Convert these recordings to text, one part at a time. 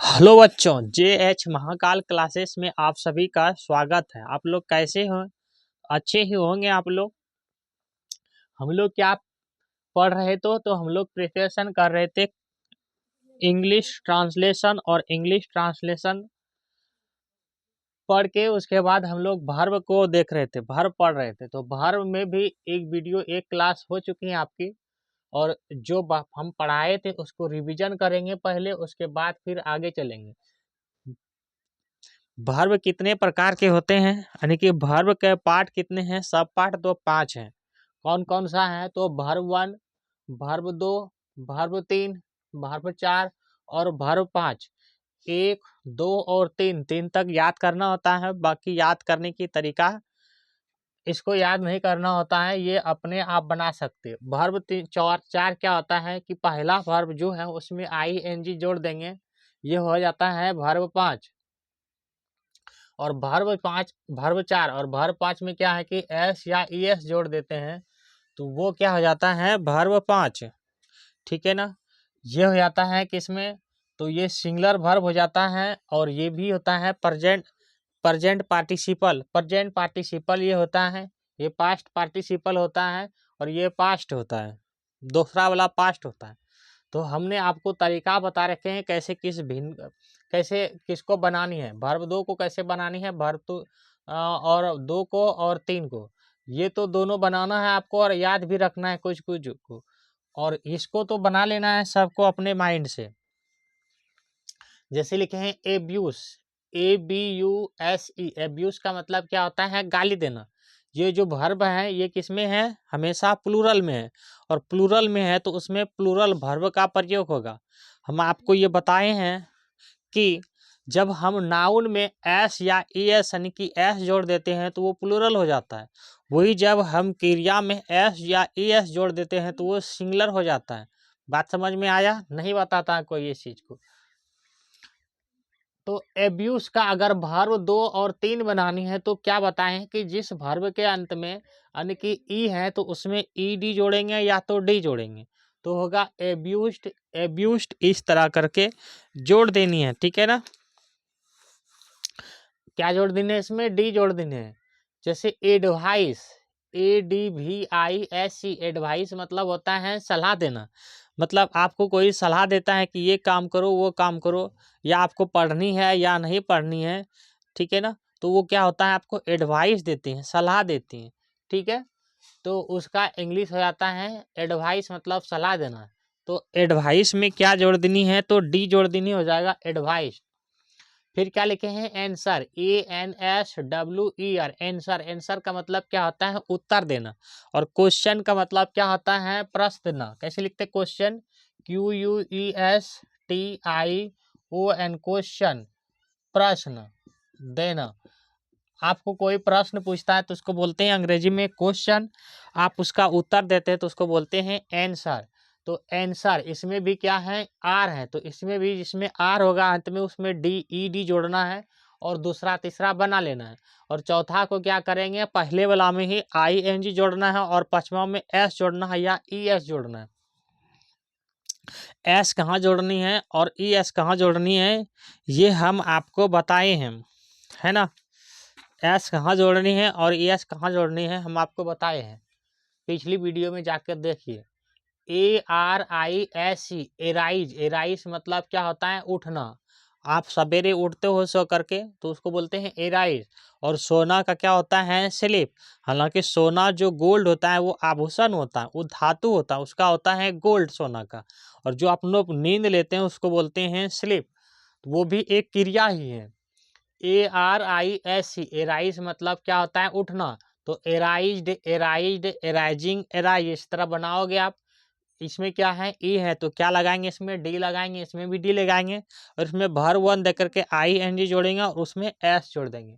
Hello बच्चों, JH Mahakal classes में आप सभी का स्वागत है। आप लोग कैसे हो? अच्छे ही होंगे आप लोग। हम लोग क्या पढ़ रहे तो हम लोग प्रिपरेशन कर रहे थे इंग्लिश ट्रांसलेशन, और इंग्लिश ट्रांसलेशन पढ़ के उसके बाद हम लोग वर्ब को देख रहे थे, वर्ब पढ़ रहे थे। तो वर्ब में भी एक क्लास हो चुकी है आपकी, और जो हम पढ़ाए थे उसको रिवीजन करेंगे पहले, उसके बाद फिर आगे चलेंगे। वर्ब कितने प्रकार के होते हैं, यानी कि वर्ब के पार्ट कितने हैं? सब पार्ट तो 5 हैं। कौन कौन सा है? तो वर्ब 1, वर्ब 2, वर्ब 3, वर्ब 4 और वर्ब 5। 1, 2 और 3 तक याद करना होता है। बाकी याद करने की तरीका, इसको याद नहीं करना होता है, ये अपने आप बना सकते हैं। वर्ब 4 क्या होता है कि पहला वर्ब जो है उसमें ING जोड़ देंगे, ये हो जाता है वर्ब 5। और वर्ब 4 और वर्ब 5 में क्या है कि एस या ES जोड़ देते हैं, तो वो क्या हो जाता है वर्ब 5। ठीक है ना? ये हो जाता है किसमें? तो ये सिंगुलर वर्ब हो जाता है। और ये भी होता है प्रेजेंट पार्टिसिपल ये होता है। ये पास्ट पार्टिसिपल होता है और ये पास्ट होता है, दूसरा वाला पास्ट होता है। तो हमने आपको तरीका बता रखे हैं कैसे किसको बनानी है। वर्ब 2 को कैसे बनानी है, वर्ब 2 और 2 को और 3 को, ये तो दोनों बनाना है आपको, और याद भी रखना है कुछ कुछ को। और इसको तो बना लेना है सबको अपने माइंड से। जैसे लिखे हैं एब्यूज, ABUSE। एब्यूज का मतलब क्या होता है? गाली देना। ये जो वर्ब है ये किसमें है? हमेशा प्लूरल में है, और प्लूरल में है तो उसमें प्लूरल वर्ब का प्रयोग होगा। हम आपको ये बताए हैं कि जब हम नाउन में एस या ES यानी कि एस जोड़ देते हैं तो वो प्लूरल हो जाता है। वही जब हम क्रिया में एस या ES जोड़ देते हैं तो वो सिंगुलर हो जाता है। बात समझ में आया? नहीं बताता है कोई इस चीज को। तो एब्यूज का अगर वर्ब 2 और 3 बनानी है तो क्या बताएं कि जिस वर्ब के अंत में यानी कि ई है तो उसमें ED जोड़ेंगे या तो डी जोड़ेंगे, तो होगा एब्यूज्ड। एब्यूज्ड इस तरह करके जोड़ देनी है। ठीक है ना? क्या जोड़ देने? इसमें डी जोड़ देने हैं। जैसे एडवाइस, ADVISE, एडवाइस मतलब होता है सलाह देना। मतलब आपको कोई सलाह देता है कि ये काम करो वो काम करो, या आपको पढ़नी है या नहीं पढ़नी है। ठीक है ना? तो वो क्या होता है, आपको एडवाइस देती हैं, सलाह देती हैं। ठीक है? तो उसका इंग्लिश हो जाता है एडवाइस, मतलब सलाह देना। तो एडवाइस में क्या जोड़ देनी है? तो डी जोड़ देनी, हो जाएगा एडवाइस। फिर क्या लिखे हैं? Answer, ANSWER, answer. आंसर का मतलब क्या होता है? उत्तर देना। और क्वेश्चन का मतलब क्या होता है? प्रश्न देना। कैसे लिखते हैं क्वेश्चन? QUESTION, क्वेश्चन, प्रश्न देना। आपको कोई प्रश्न पूछता है तो उसको बोलते हैं अंग्रेजी में क्वेश्चन, आप उसका उत्तर देते हैं तो उसको बोलते हैं आंसर। तो आंसर, इसमें भी क्या है? आर है, तो इसमें भी जिसमें आर होगा अंत में उसमें ED जोड़ना है, और दूसरा तीसरा बना लेना है। और चौथा को क्या करेंगे? पहले वाला में ही ING जोड़ना है, और पांचवा में S जोड़ना है या ES जोड़ना है। S कहाँ जोड़नी है और ES कहाँ जोड़नी है ये हम आपको बताए हैं, है ना? एस कहाँ जोड़नी है और ES कहाँ जोड़नी है हम आपको बताए हैं, पिछली वीडियो में जाकर देखिए। ARISE, arise. एराइज मतलब क्या होता है? उठना। आप सवेरे उठते हो सो करके तो उसको बोलते हैं एराइज। और सोना का क्या होता है? स्लीप। हालांकि सोना जो गोल्ड होता है वो आभूषण होता है, वो धातु होता है, उसका होता है गोल्ड सोना का। और जो आप लोग नींद लेते हैं उसको बोलते हैं स्लीप, वो भी एक क्रिया ही है। ARISE, एराइज मतलब क्या होता है? उठना। तो एराइजिंग, एराइज, इस तरह बनाओगे आप। इसमें क्या है? ई है तो क्या लगाएंगे? इसमें डी लगाएंगे, इसमें भी डी लगाएंगे, और इसमें भर 1 देकर के ING जोड़ेंगे और उसमें S जोड़ देंगे।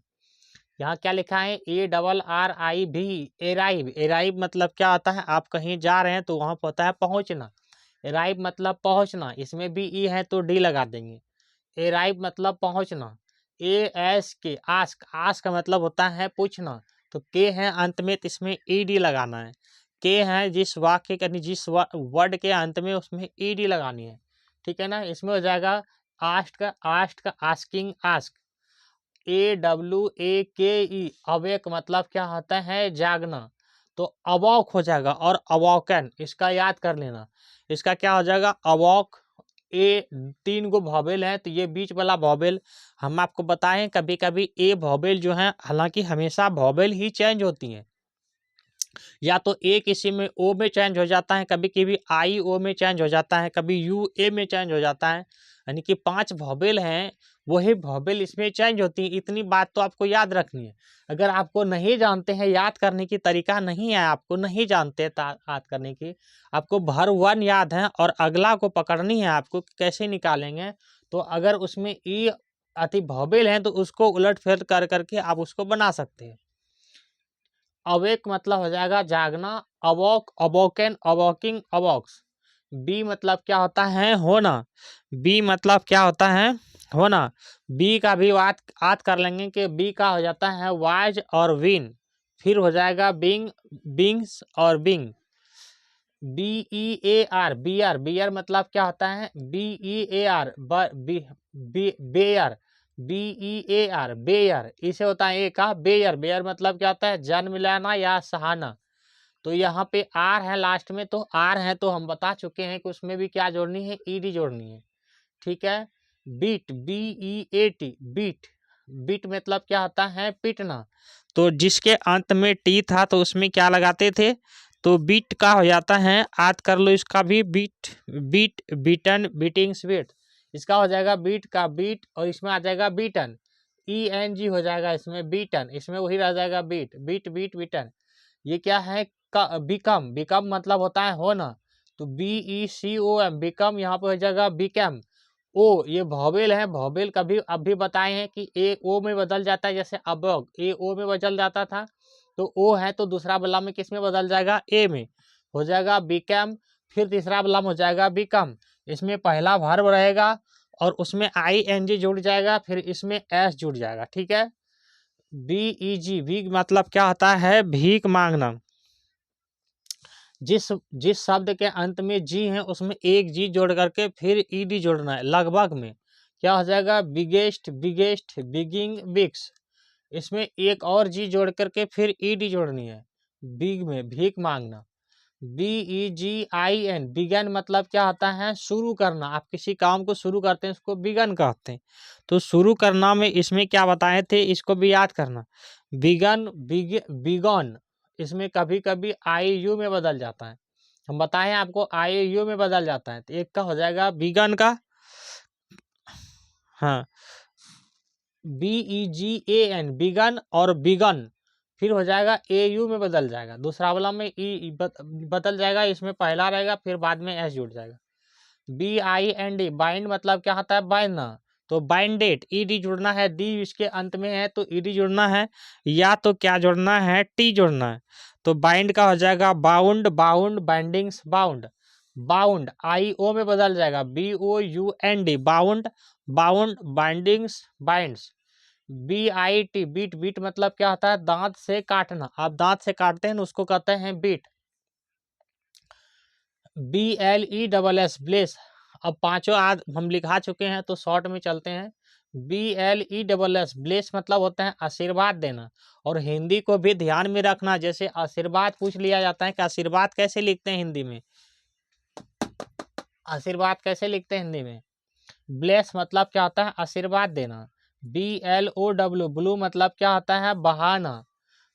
यहाँ क्या लिखा है? ARRIV, एराइव। एराइव मतलब क्या होता है? आप कहीं जा रहे हैं तो वहां पर होता है पहुंचना। एराइव मतलब पहुंचना, इसमें भी ई है तो डी लगा देंगे। एराइव मतलब पहुंचना। ASK, ask. आस्क का मतलब होता है पूछना, तो के है अंत में तो इसमें ED लगाना है। के है जिस वाक्य जिस वर्ड के अंत में उसमें ED लगानी है। ठीक है ना? इसमें हो जाएगा आस्ट का आस्किंग आस्क, AWAKE अवेक मतलब क्या होता है जागना, तो अवॉक हो जाएगा। और अवॉकन इसका याद कर लेना, इसका क्या हो जाएगा अवॉक। ए 3 गो वॉवेल है तो ये बीच वाला वॉवेल हम आपको बताएं, कभी कभी ए वॉवेल जो है, हालांकि हमेशा वॉवेल ही चेंज होती हैं, या तो ए किसी में ओ में चेंज हो जाता है, कभी कभी आई ओ में चेंज हो जाता है, कभी यू ए में चेंज हो जाता है, यानी कि 5 वॉवेल हैं, वही वॉवेल इसमें चेंज होती है। इतनी बात तो आपको याद रखनी है। अगर आपको नहीं जानते हैं, याद करने की तरीका नहीं है, आपको नहीं जानते याद करने की, आपको भर 1 याद है और अगला को पकड़नी है आपको कैसे निकालेंगे। तो अगर उसमें ई अति वॉवेल हैं तो उसको उलट फेर कर करके आप उसको बना सकते हैं। अवेक मतलब हो जाएगा जागना, अवॉक अवॉकन अवॉकिंग अवॉक्स। बी मतलब क्या होता है होना, बी मतलब क्या होता है होना। बी का भी बात कर लेंगे कि बी का हो जाता है वाइज और विन, फिर हो जाएगा बिंग बिंग्स और बिंग। BEAR बियर, बियर मतलब क्या होता है BEAR बेयर, BEAR बेयर, इसे होता है ए का बेयर। बेयर मतलब क्या होता है जन्म लेना या सहाना। तो यहाँ पे आर है लास्ट में, तो आर है तो हम बता चुके हैं कि उसमें भी क्या जोड़नी है ईडी जोड़नी है। ठीक है। बीट BEAT बीट, बीट मतलब क्या होता है पीटना। तो जिसके अंत में टी था तो उसमें क्या लगाते थे, तो बीट का हो जाता है, याद कर लो इसका भी beat, beat beaten beatings beat, इसका हो जाएगा बीट का बीट और इसमें आ जाएगा बीटन, ENG हो जाएगा इसमें बीटन, इसमें वही रह जाएगा बीट बीट बीट बीटन। ये क्या है बिकम, बिकम मतलब होता है होना, तो BECOM बिकम, यहाँ पे हो जाएगा बिकम। ओ ये वॉवेल है, वॉवेल कभी अभी बताए हैं कि ए ओ में बदल जाता है, जैसे अबॉग ए ओ में बदल जाता था, तो ओ है तो दूसरा बलाम में किस में बदल जाएगा ए में, हो जाएगा बिकम। फिर तीसरा बलाम हो जाएगा बिकम, इसमें पहला वर्ब रहेगा और उसमें ING जुड़ जाएगा, फिर इसमें एस जुड़ जाएगा। ठीक है। BEG भीख मतलब क्या होता है भीख मांगना। जिस जिस शब्द के अंत में जी है उसमें एक जी जोड़ करके फिर ईडी जोड़ना है। लगभग में क्या हो जाएगा बिगेस्ट बिगेस्ट बिगिंग बिग्स, इसमें एक और जी जोड़ करके फिर ईडी जोड़नी है। बिग में भीख मांगना। BEGIN बिगन मतलब क्या होता है शुरू करना, आप किसी काम को शुरू करते हैं उसको बिगन कहते हैं। तो शुरू करना में इसमें क्या बताए थे इसको भी याद करना, बिगन बिगन, इसमें कभी कभी IU में बदल जाता है, हम बताएं आपको IU में बदल जाता है। तो एक का हो जाएगा बिगन का, हाँ BEGAN बिगन और बिगन, फिर हो जाएगा AU में बदल जाएगा, दूसरा वाला में ई बदल जाएगा, इसमें पहला रहेगा फिर बाद में एस जुड़ जाएगा। BIND बाइंड मतलब क्या होता है बांधना, तो बाइंडेड ईडी जुड़ना है, डी इसके अंत में है तो ईडी जुड़ना है, या तो क्या जुड़ना है टी जुड़ना है। तो बाइंड का हो जाएगा bound bound bindings bound, bound IO में बदल जाएगा BOUND bound bound bindings binds. BIT beat, beat मतलब क्या होता है दांत से काटना, आप दांत से काटते हैं उसको कहते हैं बीट। BLESS ब्लेस, अब पांचों आज हम लिखा चुके हैं तो शॉर्ट में चलते हैं। BLESS ब्लेस मतलब होता है आशीर्वाद देना, और हिंदी को भी ध्यान में रखना, जैसे आशीर्वाद पूछ लिया जाता है कि आशीर्वाद कैसे लिखते हैं हिंदी में, आशीर्वाद कैसे लिखते हैं हिंदी में। ब्लेस मतलब क्या होता है आशीर्वाद देना। BLOW ब्लू मतलब क्या होता है बहाना।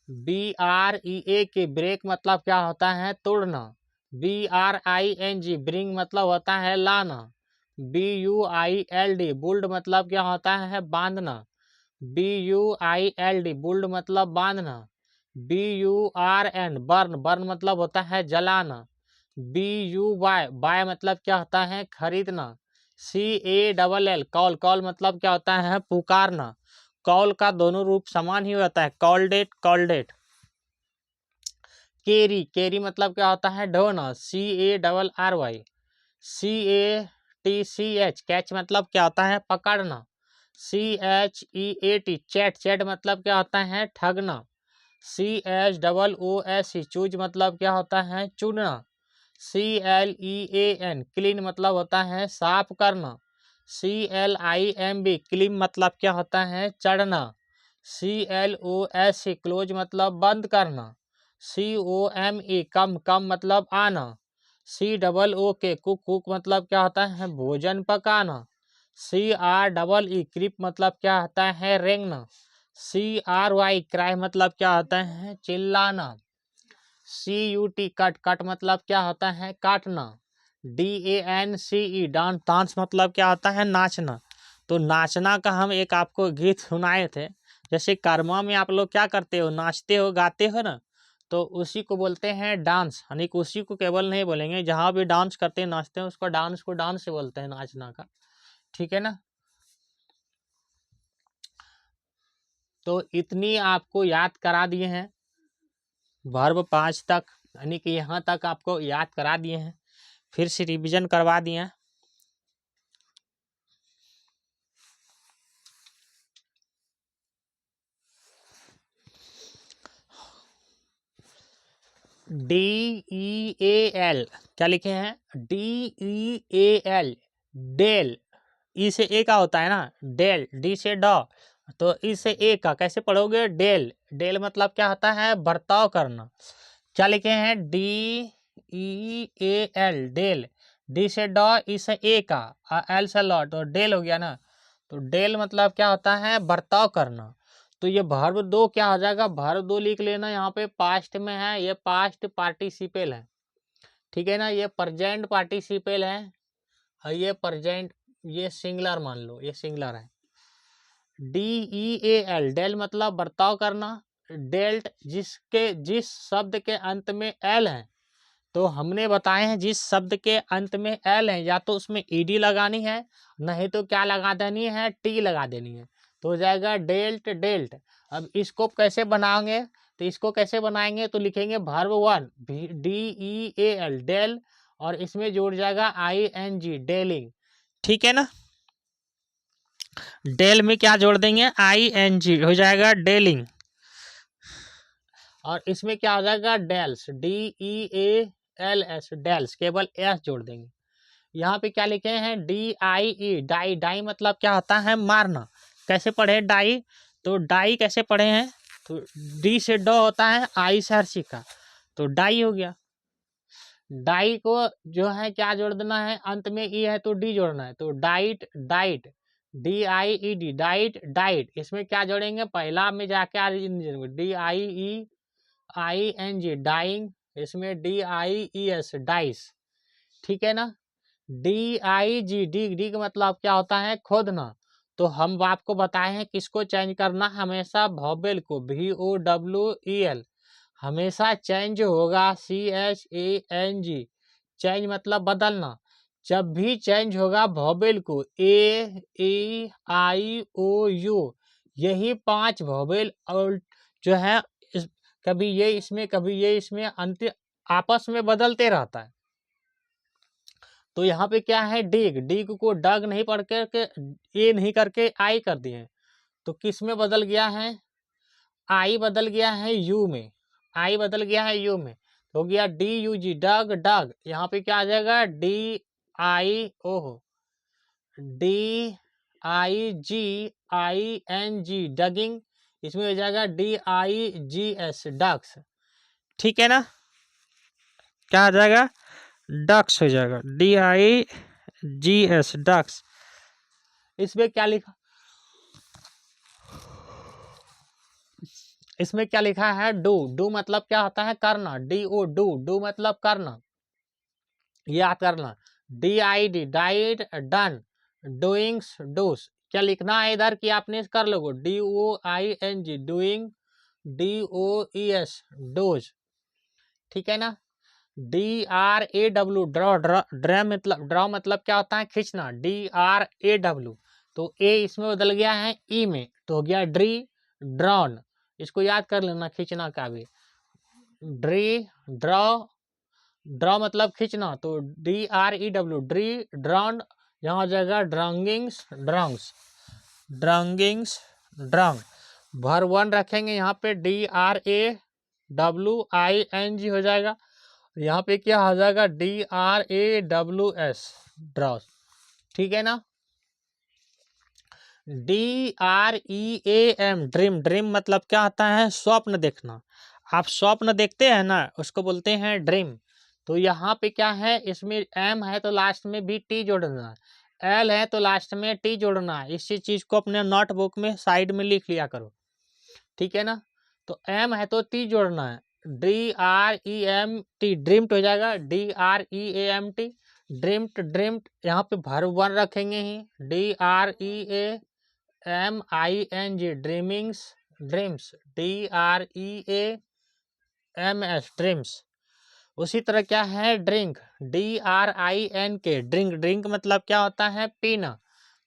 BREA के ब्रेक मतलब क्या होता है तोड़ना। BRING ब्रिंग मतलब होता है लाना। BUILD बुल्ड मतलब क्या होता है बांधना। BUILD बुल्ड मतलब बांधना। BURN बर्न, बर्न मतलब होता है जलाना। BUY बाय मतलब क्या होता है खरीदना। CALL कॉल, कॉल मतलब क्या होता है पुकारना। कॉल का दोनों रूप समान ही होता है, कॉल्ड इट कॉल्ड इट। केरी, केरी मतलब क्या होता है ढोना। CARRY। CATCH कैच मतलब क्या होता है पकड़ना। CHEAT चैट, चैट मतलब क्या होता है ठगना। CHOOSE चूज मतलब क्या होता है चुनना। CLEAN क्लीन मतलब होता है साफ करना। CLIMB क्लिम मतलब क्या होता है? चढ़ना। CLOS क्लोज मतलब बंद करना। COME कम कम मतलब आना। COOK कुक कुक मतलब क्या होता है? भोजन पकाना। CREE क्रिप मतलब क्या होता है? रेंगना। CRY क्राई मतलब क्या होता है? चिल्लाना। CUT कट कट मतलब क्या होता है? काटना। DANCE डांस मतलब क्या होता है? नाचना। तो नाचना का हम एक आपको गीत सुनाए थे। जैसे कर्मा में आप लोग क्या करते हो? नाचते हो, गाते हो ना, तो उसी को बोलते हैं डांस। यानी कि उसी को केवल नहीं बोलेंगे, जहाँ भी डांस करते हैं, नाचते हैं, उसको डांस से बोलते हैं, नाचना का। ठीक है ना? तो इतनी आपको याद करा दिए हैं, वर्ब 5 तक, यानी कि यहाँ तक आपको याद करा दिए हैं। फिर से रिवीजन करवा दिए। DEAL क्या लिखे हैं? DEAL del. ई से ए का होता है ना, डेल। डी से डॉ, तो ई से ए का कैसे पढ़ोगे? डेल। डेल मतलब क्या होता है? बर्ताव करना। क्या लिखे हैं? DEAL del. डी से डॉ, ई से ए का, एल से लॉ, तो डेल हो गया ना। तो डेल मतलब क्या होता है? बर्ताव करना। तो ये वर्ब 2 क्या हो जाएगा? वर्ब 2 लिख लेना, यहाँ पे पास्ट में है, ये पास्ट पार्टिसिपल है। ठीक है ना? ये प्रेजेंट पार्टिसिपल है, और ये प्रेजेंट, ये सिंगुलर मान लो, ये सिंगुलर है। DEAL डेल मतलब बर्ताव करना। डेल्ट जिस शब्द के अंत में एल है, तो हमने बताए हैं जिस शब्द के अंत में एल है, या तो उसमें ईडी लगानी है, नहीं तो क्या लगा देनी है? टी लगा देनी है। तो हो जाएगा डेल्ट डेल्ट। अब इसको कैसे बनाएंगे? तो इसको कैसे बनाएंगे? तो लिखेंगे वर्ब 1 DEAL डेल, और इसमें जुड़ जाएगा ING डेलिंग। ठीक है ना? डेल में क्या जोड़ देंगे? ING, हो जाएगा डेलिंग। और इसमें क्या हो जाएगा? डेल्स, DEALS डेल्स, केवल एस जोड़ देंगे। यहाँ पे क्या लिखे हैं? DIE die. डाई मतलब क्या होता है? मारना। कैसे पढ़े डाई? तो डाई कैसे पढ़े हैं? तो डी से डॉ होता है, आई से हर्षी का, तो डाई हो गया। डाई को जो है क्या जोड़ देना है? अंत में ई है तो डी जोड़ना है, तो diet diet, DIED diet diet. इसमें क्या जोड़ेंगे? पहला में जाके DIEING डाइंग, इसमें DIES डाइस। ठीक है ना? DIG डी का मतलब क्या होता है? खोदना। तो हम आपको बताए हैं किसको चेंज करना? हमेशा वोवेल को, VOWEL हमेशा चेंज होगा, CHANG चेंज मतलब बदलना। जब भी चेंज होगा वोवेल को, A E I O U, यही 5 वोवेल और जो है कभी ये इसमें, कभी ये इसमें, अंत आपस में बदलते रहता है। तो यहाँ पे क्या है? डिग। डिग को डग नहीं पढ़ करके, ए नहीं करके आई कर दिए, तो किस में बदल गया है? आई बदल गया है यू में। आई बदल गया है यू में, तो हो गया DUG डग डग। यहाँ पे क्या आ जाएगा? DIODIGING डगिंग। इसमें हो जाएगा DIGS डक्स। ठीक है ना? क्या आ जाएगा? डक्स हो जाएगा, DIGS डक्स। इसमें क्या लिखा? इसमें क्या लिखा है? डू। डू मतलब क्या होता है? करना। DO do. डू मतलब करना, याद करना। DID died done. Doings does. क्या लिखना है इधर कि आपने कर लोगो? DOING doing. DOES does. ठीक है ना? DRAW draw. ड्रॉ मतलब क्या होता है? खींचना। DRAW, तो ए इसमें बदल गया है ई में, तो हो गया ड्री ड्रॉन। इसको याद कर लेना, खींचना का भी। ड्री ड्रॉ, ड्रॉ मतलब खींचना, तो DREW ड्री ड्रॉन। यहाँ हो जाएगा ड्रंगिंग्स ड्रंग्स। ड्रंगिंग्स ड्रंग। वर्ब 1 रखेंगे यहाँ पे, DRAWING हो जाएगा। यहाँ पे क्या हो जाएगा? DRAWS ड्रॉस। ठीक है ना? DREAM dream. ड्रीम मतलब क्या होता है? स्वप्न देखना। आप स्वप्न देखते हैं ना, उसको बोलते हैं ड्रीम। तो यहाँ पे क्या है, इसमें एम है तो लास्ट में भी टी जोड़ना है, एल है तो लास्ट में टी जोड़ना है। इसी चीज को अपने नोटबुक में साइड में लिख लिया करो, ठीक है ना। तो एम है तो टी जोड़ना है, DREMT ड्रीम्ट हो जाएगा, DREAMT ड्रीम्ट। ड्रीम्ट यहाँ पे वर्ब वन रखेंगे ही, DREAMING ड्रीमिंग्स ड्रीम्स, DREAMS ड्रीम्स। उसी तरह क्या है, ड्रिंक, DRINK ड्रिंक। ड्रिंक मतलब क्या होता है? पीना।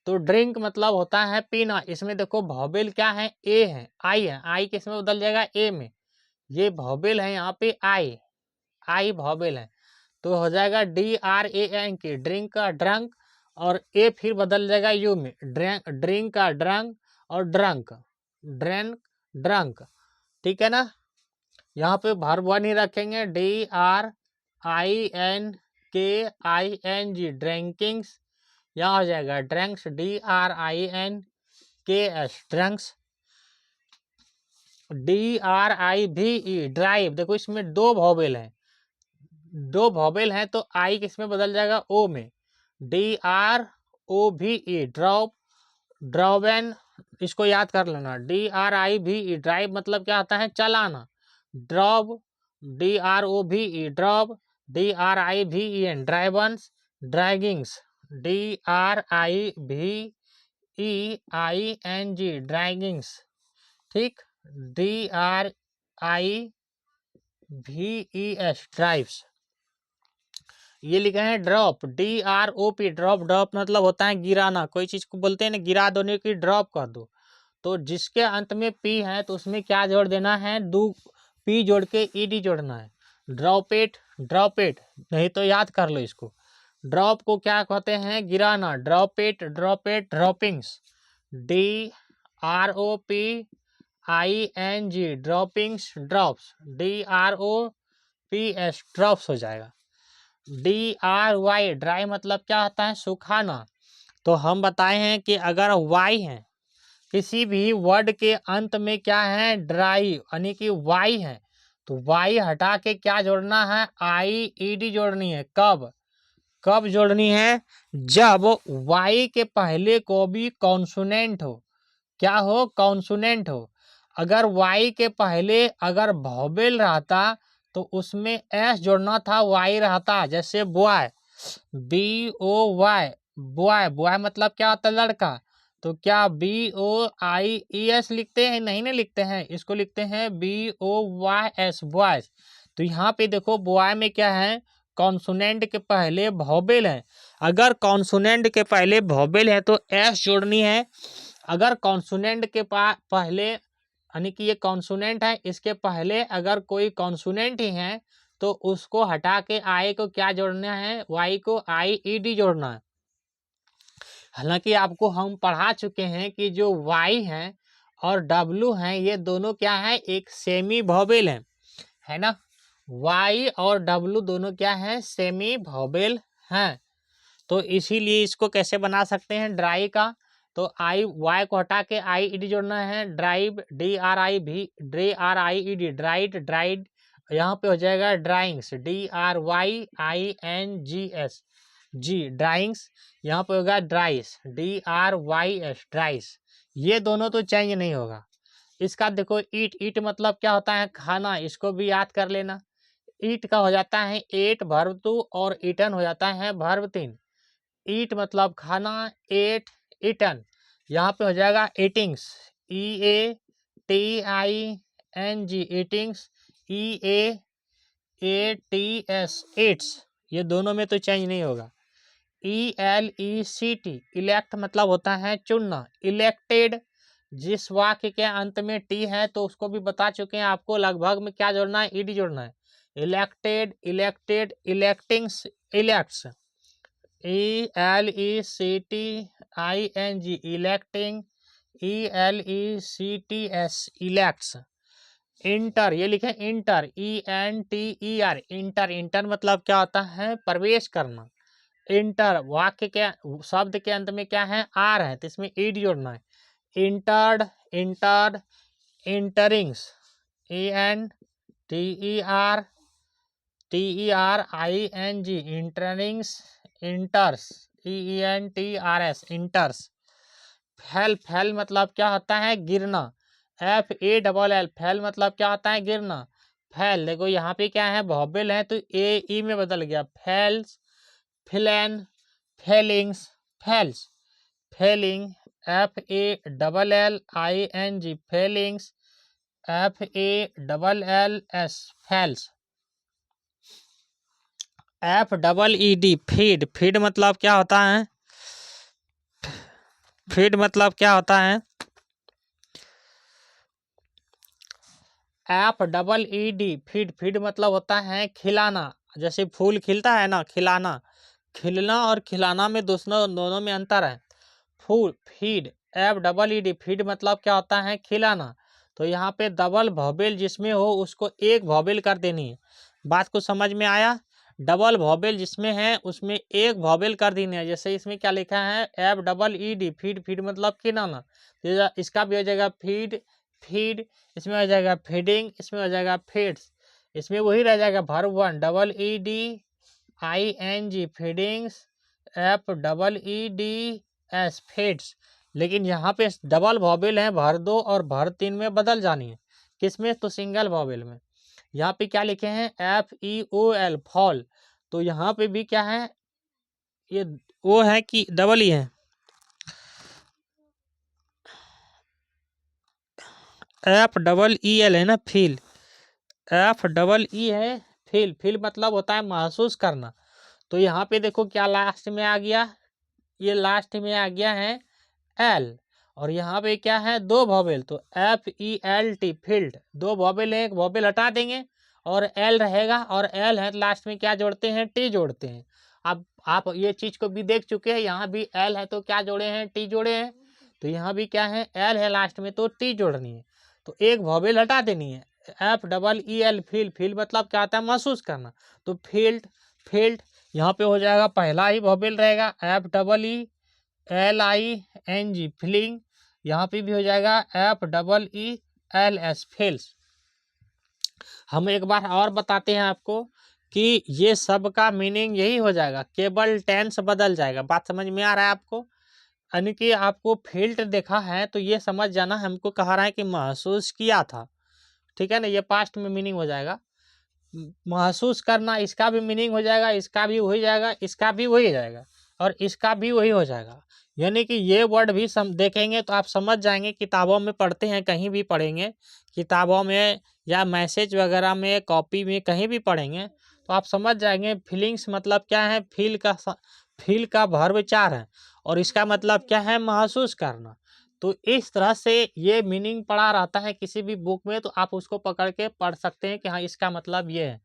तो ड्रिंक मतलब होता है पीना। इसमें देखो वॉवेल क्या है? ए है, आई है। आई किस में बदल जाएगा? ए में। ये वॉवेल है यहाँ पे आई, आई वॉवेल है तो हो जाएगा DRANK ड्रिंक का ड्रंक, और ए फिर बदल जाएगा यू में, ड्रिंक का ड्रंक और ड्रंक, ड्रैंक ड्रंक, ठीक है ना। यहाँ पे वर्ब वन ही रखेंगे, DRINKING ड्रिंकिंग्स। यहाँ हो जाएगा drunks, DRINKS drunks. DRIVE drive, देखो इसमें दो वॉवेल हैं, दो वॉवेल हैं तो आई किसमें बदल जाएगा? ओ में, DROVE ड्रॉप, ड्रॉवेन। इसको याद कर लेना, DRIVE ड्राइव मतलब क्या होता है? चलाना। Drop, DROVE drop, DRIVEN ड्राइवंस, ड्रैगिंग्स, DRIVEING ड्रैगिंग्स, ठीक। DRIVES drives. ये लिखे हैं ड्रॉप, DROP ड्रॉप। ड्रॉप मतलब होता है गिराना, कोई चीज को बोलते हैं ना गिरा दोने की, ड्रॉप कर दो। तो जिसके अंत में पी है तो उसमें क्या जोड़ देना है? दो पी जोड़ के ईडी जोड़ना है। ड्रॉप इट, ड्रॉप इट, नहीं तो याद कर लो इसको। ड्रॉप को क्या कहते हैं? गिराना। Drop it, drop it, droppings, DROPING droppings, drops, DROPS drops हो जाएगा। DRY ड्राई मतलब क्या होता है? सुखाना। तो हम बताए हैं कि अगर वाई है, किसी भी वर्ड के अंत में क्या है? ड्राई, यानी कि वाई है, तो वाई हटा के क्या जोड़ना है? IED जोड़नी है। कब? कब जोड़नी है? जब वाई के पहले को भी कॉन्सोनेंट हो। क्या हो? कॉन्सोनेंट हो। अगर वाई के पहले अगर वॉवेल रहता तो उसमें एस जोड़ना था, वाई रहता। जैसे बॉय, BOY बॉय, बॉय मतलब क्या होता है? लड़का। तो क्या BOIES लिखते हैं? नहीं नहीं लिखते हैं, इसको लिखते हैं BOYS बॉयज। तो यहाँ पे देखो बॉय में क्या है? कॉन्सोनेंट के पहले वॉवेल है। अगर कॉन्सोनेंट के पहले वॉवेल है तो एस जोड़नी है। अगर कॉन्सोनेंट के पहले, यानी कि ये कॉन्सोनेंट है, इसके पहले अगर कोई कॉन्सोनेंट ही है तो उसको हटा के आई को क्या जोड़ना है? वाई को IED जोड़ना है। हालांकि आपको हम पढ़ा चुके हैं कि जो वाई है और डब्लू है ये दोनों क्या है? एक सेमी वॉवेल है ना। वाई और डब्लू दोनों क्या है? सेमी वॉवेल हैं। तो इसीलिए इसको कैसे बना सकते हैं? ड्राई का, तो आई वाई को हटा के IED जोड़ना है। Drive, DRIED dried, dried. यहाँ पे हो जाएगा ड्राइंग्स, DRYINGS ड्राइंग्स। यहाँ पे होगा ड्राइस, DRYS ड्राइस। ये दोनों तो चेंज नहीं होगा। इसका देखो ईट, ईट मतलब क्या होता है? खाना। इसको भी याद कर लेना। ईट का हो जाता है एट वर्ब 2 और ईटन हो जाता है वर्ब 3। ईट मतलब खाना, एट, ईटन। यहाँ पे हो जाएगा eatings, EATING eatings, EAATS Yeats. ये दोनों में तो चेंज नहीं होगा। ELECT इलेक्ट मतलब होता है चुनना। इलेक्टेड, जिस वाक्य के अंत में टी है तो उसको भी बता चुके हैं आपको, लगभग में क्या जोड़ना है? ED जोड़ना है। Elected, elected, electings, elects, ELECTING electing, ELECTS elects. Enter, ये लिखे इंटर, ENTER इंटर। इंटर मतलब क्या होता है? प्रवेश करना। इंटर वाक्य के शब्द के अंत में क्या है? आर है तो इसमें ईड जोड़ना है। Entered, entered, enterings, ENTERING, enterings, enters, EENTRS, enters. Fall, fall मतलब क्या होता है? गिरना, FALL, फैल मतलब क्या होता है? गिरना। फैल, देखो यहाँ पे क्या है? वॉवेल है तो AE में बदल गया। Falls, fallen, fallings, falls, falling, FALLING, fallings, FALLS, falls. FEED, feed, feed मतलब क्या होता है? फीड मतलब क्या होता है? FEED, फीड, फीड मतलब होता है खिलाना। जैसे फूल खिलता है ना, खिलाना। खिलना और खिलाना में दोनों में अंतर है। फूल, फीड, FEED, फीड मतलब क्या होता है? खिलाना। तो यहाँ पे डबल वॉवेल जिसमें हो उसको एक वॉवेल कर देनी है। बात को समझ में आया? डबल वॉवेल जिसमें है उसमें एक वॉवेल कर देनी है। जैसे इसमें क्या लिखा है? FEED, फीड, फीड मतलब खिलाना। तो इसका भी हो जाएगा फीड, फीड। इसमें हो जाएगा फीडिंग, इसमें हो जाएगा फीड्स। इसमें वही रह जाएगा verb 1, EDING, feedings, FEEDS, feeds. लेकिन यहाँ पे डबल वॉवेल है, भर 2 और भर 3 में बदल जानी है। किसमें? तो सिंगल वॉवेल में। यहाँ पे क्या लिखे हैं? FEOL, fall. तो यहाँ पे भी क्या है? ये वो है कि डबल ही है? FEEL है ना, फील। FEE है फील। फील मतलब होता है महसूस करना। तो यहाँ पे देखो क्या लास्ट में आ गया? ये लास्ट में आ गया है एल। और यहाँ पे क्या है? 2 वॉवेल, तो FELT, फील्ड। 2 वॉवेल है, एक वॉवेल हटा देंगे और एल रहेगा। और एल है लास्ट में क्या जोड़ते हैं? टी जोड़ते हैं। अब आप ये चीज को भी देख चुके हैं, यहाँ भी एल है तो क्या जोड़े हैं? टी जोड़े हैं। तो यहाँ भी क्या है? एल है लास्ट में तो टी जोड़नी है। तो एक वॉवेल हटा देनी है। FEEL, feel. फील मतलब क्या आता है? महसूस करना। तो फील्ड, फील्ड। यहाँ पे हो जाएगा पहला ही वॉवेल रहेगा FEELING, फीलिंग। यहाँ पे भी हो जाएगा FEELS, फील्स। हम एक बार और बताते हैं आपको कि ये सब का मीनिंग यही हो जाएगा, केवल टेंस बदल जाएगा। बात समझ में आ रहा है आपको? यानी कि आपको फील्ड देखा है तो ये समझ जाना हमको कहा रहा है कि महसूस किया था। ठीक है ना? ये पास्ट में मीनिंग हो जाएगा। महसूस करना, इसका भी मीनिंग हो जाएगा, इसका भी वही जाएगा, इसका भी वही जाएगा और इसका भी वही हो जाएगा। यानी कि ये वर्ड भी देखेंगे तो आप समझ जाएंगे। किताबों में पढ़ते हैं, कहीं भी पढ़ेंगे, किताबों में या मैसेज वगैरह में, कॉपी में, कहीं भी पढ़ेंगे तो आप समझ जाएंगे। फीलिंग्स मतलब क्या है? फील का वर्ब 4 है और इसका मतलब क्या है? महसूस करना। तो इस तरह से ये मीनिंग पढ़ा रहता है किसी भी बुक में, तो आप उसको पकड़ के पढ़ सकते हैं कि हाँ इसका मतलब ये है।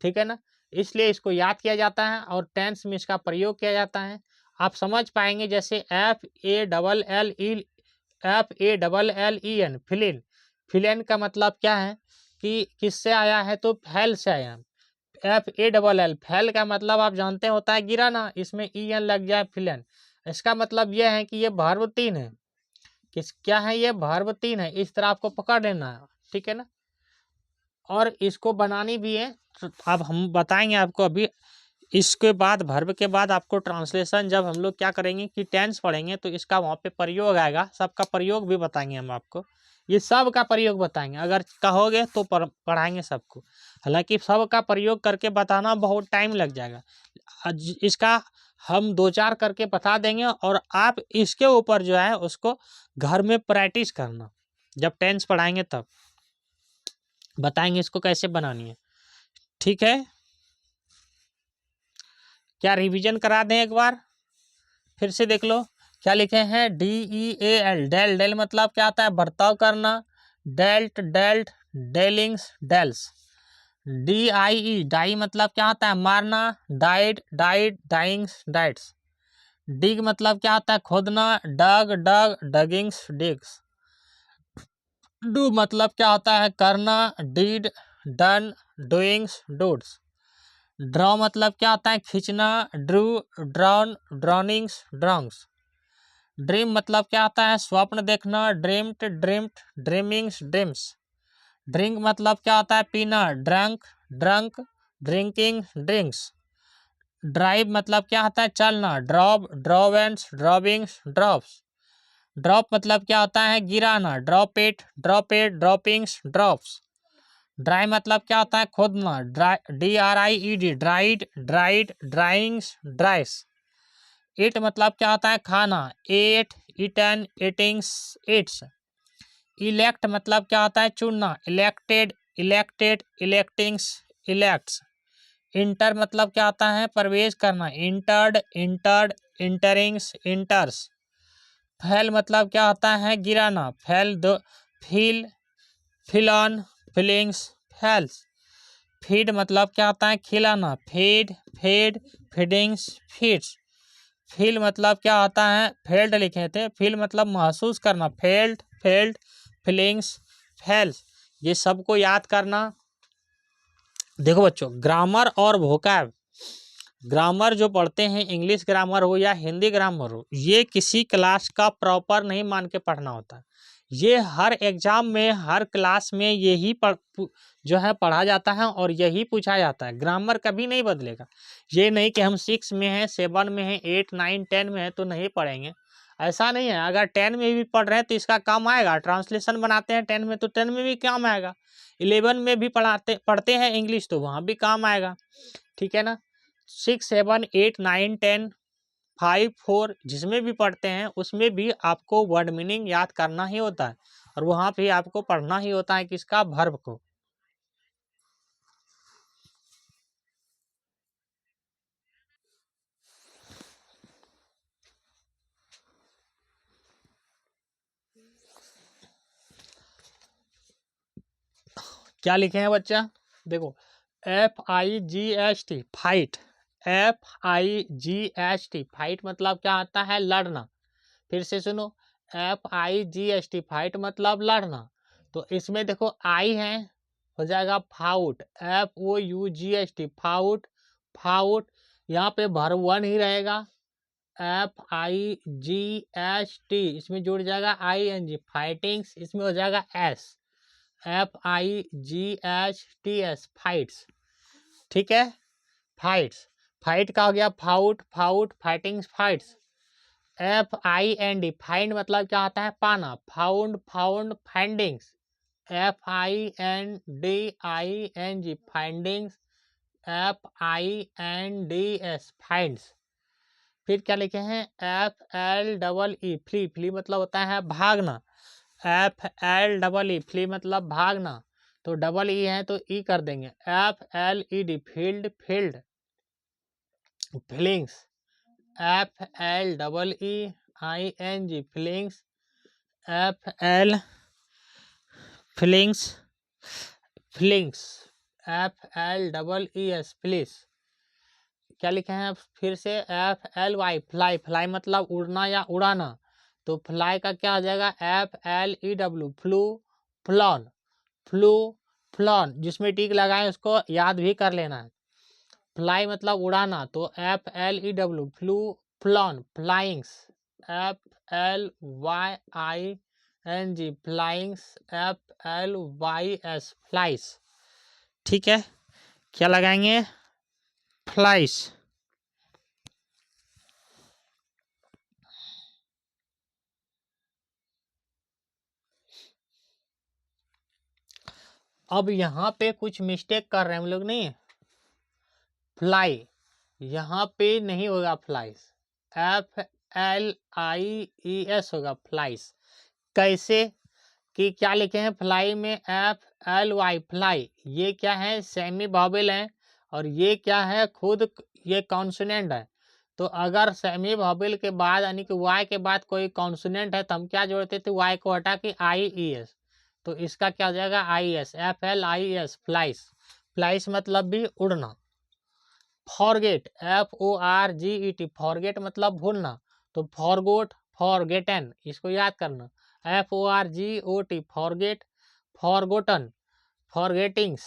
ठीक है ना? इसलिए इसको याद किया जाता है और टेंस में इसका प्रयोग किया जाता है। आप समझ पाएंगे। जैसे FALLEN, फिलिन। फिलिन का मतलब क्या है? कि किससे आया है? तो फैल से आया। FALL, फैल का मतलब आप जानते होता है गिराना। इसमें EN लग जाए, फिलिन। इसका मतलब यह है कि ये वर्ब 3 है। क्या है? ये वर्ब 3 है। इस तरह आपको पकड़ लेना है। ठीक है ना? और इसको बनानी भी है। तो अब हम बताएंगे आपको अभी। इसके बाद वर्ब के बाद आपको ट्रांसलेशन, जब हम लोग क्या करेंगे कि टेंस पढ़ेंगे तो इसका वहाँ पे प्रयोग आएगा। सबका प्रयोग भी बताएंगे हम आपको। ये सब का प्रयोग बताएंगे, अगर कहोगे तो पढ़ाएंगे सबको। हालांकि सब का प्रयोग करके बताना बहुत टाइम लग जाएगा। इसका हम 2-4 करके बता देंगे और आप इसके ऊपर जो है उसको घर में प्रैक्टिस करना। जब टेंस पढ़ाएंगे तब बताएंगे इसको कैसे बनानी है। ठीक है? क्या रिवीजन करा दें एक बार? फिर से देख लो। क्या लिखे हैं? DEAL, del. डेल मतलब क्या आता है? बर्ताव करना। Dealt, dealt, dealings, deals. DIE, die मतलब क्या होता है? मारना। Died, died, dyings, dies. Dig मतलब क्या होता है? खोदना। डग, डग, डगिंग्स, डिग्स। डू मतलब क्या होता है? करना। Did, done, doings, does. Draw मतलब क्या होता है? खींचना। Drew, drawn, drawings, draws. Dream मतलब क्या आता है? स्वप्न देखना, dreamed, dreamed, dreamings, dreams. Drink मतलब क्या होता है? पीना, drunk, drunk, drinking, drinks. Drive मतलब क्या होता है? चलना, drop, driven, drivings, drops. Drop मतलब क्या होता है? गिराना, drop it, droppings, drops. Dry मतलब क्या होता है? खोदना, DRIED, dried, dried, dryings, Dryas. ईट मतलब क्या होता है? खाना, eight, eaten, eatings, Yeats. Elect मतलब क्या होता है? चुनना, elected, elected, electings, elects. Inter मतलब क्या होता है? प्रवेश करना, इंटर्ड, इंटर्ड, इंटरिंग्स, इंटर्स। फैल मतलब क्या होता है? गिराना, फैल दो, फील, फिलॉन, फीलिंग्स, फैल्स। फीड मतलब क्या होता है? खिलाना, feed, feed, feedings, feeds. Feel मतलब क्या होता है? फेल्ड लिखे थे, फील मतलब महसूस करना, फेल्ड, फेल्ड, फीलिंग्स, फेल्स। ये सबको याद करना। देखो बच्चों, ग्रामर और वोकैब, ग्रामर जो पढ़ते हैं, इंग्लिश ग्रामर हो या हिंदी ग्रामर हो, ये किसी क्लास का प्रॉपर नहीं मान के पढ़ना होता है। ये हर एग्जाम में, हर क्लास में यही जो है पढ़ा जाता है और यही पूछा जाता है। ग्रामर कभी नहीं बदलेगा। ये नहीं कि हम 6 में हैं, 7 में हैं, 8, 9, 10 में हैं तो नहीं पढ़ेंगे, ऐसा नहीं है। अगर 10 में भी पढ़ रहे हैं तो इसका काम आएगा। ट्रांसलेशन बनाते हैं 10 में तो 10 में भी काम आएगा। 11 में भी पढ़ते हैं इंग्लिश तो वहाँ भी काम आएगा। ठीक है ना। 6, 7, 8, 9, 10, 5, 4 जिसमें भी पढ़ते हैं उसमें भी आपको वर्ड मीनिंग याद करना ही होता है और वहाँ पे आपको पढ़ना ही होता है किसका? वर्ब को। क्या लिखे हैं बच्चा? देखो, FIGHT, फाइट। FIGHT, फाइट मतलब क्या आता है? लड़ना। फिर से सुनो, FIGHT, फाइट मतलब लड़ना। तो इसमें देखो आई है, हो जाएगा फाउट, FOUGHT, फाउट, फाउट। यहाँ पे वर्ब 1 ही रहेगा, FIGHT, इसमें जुड़ जाएगा ING, फाइटिंग्स, इसमें हो जाएगा S, FIGHTS, फाइट्स। ठीक है, फाइट्स। फाइट का हो गया fought, fought, fightings, fights. FIND, find मतलब क्या आता है? पाना, found, found, findings. FINDING, findings. FINDS, finds. फिर क्या लिखे हैं? FLEE, फ्ली, फ्ली मतलब होता है भागना। FLEE, फ्ली मतलब भागना। तो डबल ई है तो ई कर देंगे, FLED, field, field, feelings. FLEEING, feelings, FL, feelings, feelings, FLEES, fleece. क्या लिखे हैं? फिर से FLY, फ्लाई, फ्लाई मतलब उड़ना या उड़ाना। तो फ्लाई का क्या हो जाएगा? FLEW, flew, flown, flu, flown. जिसमें टिक लगाए उसको याद भी कर लेना है। फ्लाई मतलब उड़ाना, तो FLEW, flew, flown, flyings. FLYING, flyings. FLYS, flies. ठीक है, क्या लगाएंगे? फ्लाइस। अब यहाँ पे कुछ मिस्टेक कर रहे हैं हम लोग, नहीं। फ्लाई यहाँ पे नहीं होगा, फ्लाइस, FLIES होगा, फ्लाइस। कैसे? कि क्या लिखे हैं? फ्लाई में FLY, फ्लाई, ये क्या है? सेमी वॉवेल है और ये क्या है? खुद ये कॉन्सोनेंट है। तो अगर सेमी वॉवेल के बाद यानी कि वाई के बाद कोई कॉन्सोनेंट है तो हम क्या जोड़ते थे? वाई को हटा के IES। तो इसका क्या हो जाएगा? IS, FLIES, flies. फ्लाइस मतलब भी उड़ना। फॉरगेट, FORGET, फॉरगेट मतलब भूलना। तो फॉरगोट, फॉरगेटन, इसको याद करना। FORGOT, forget, forgotten, forgettings.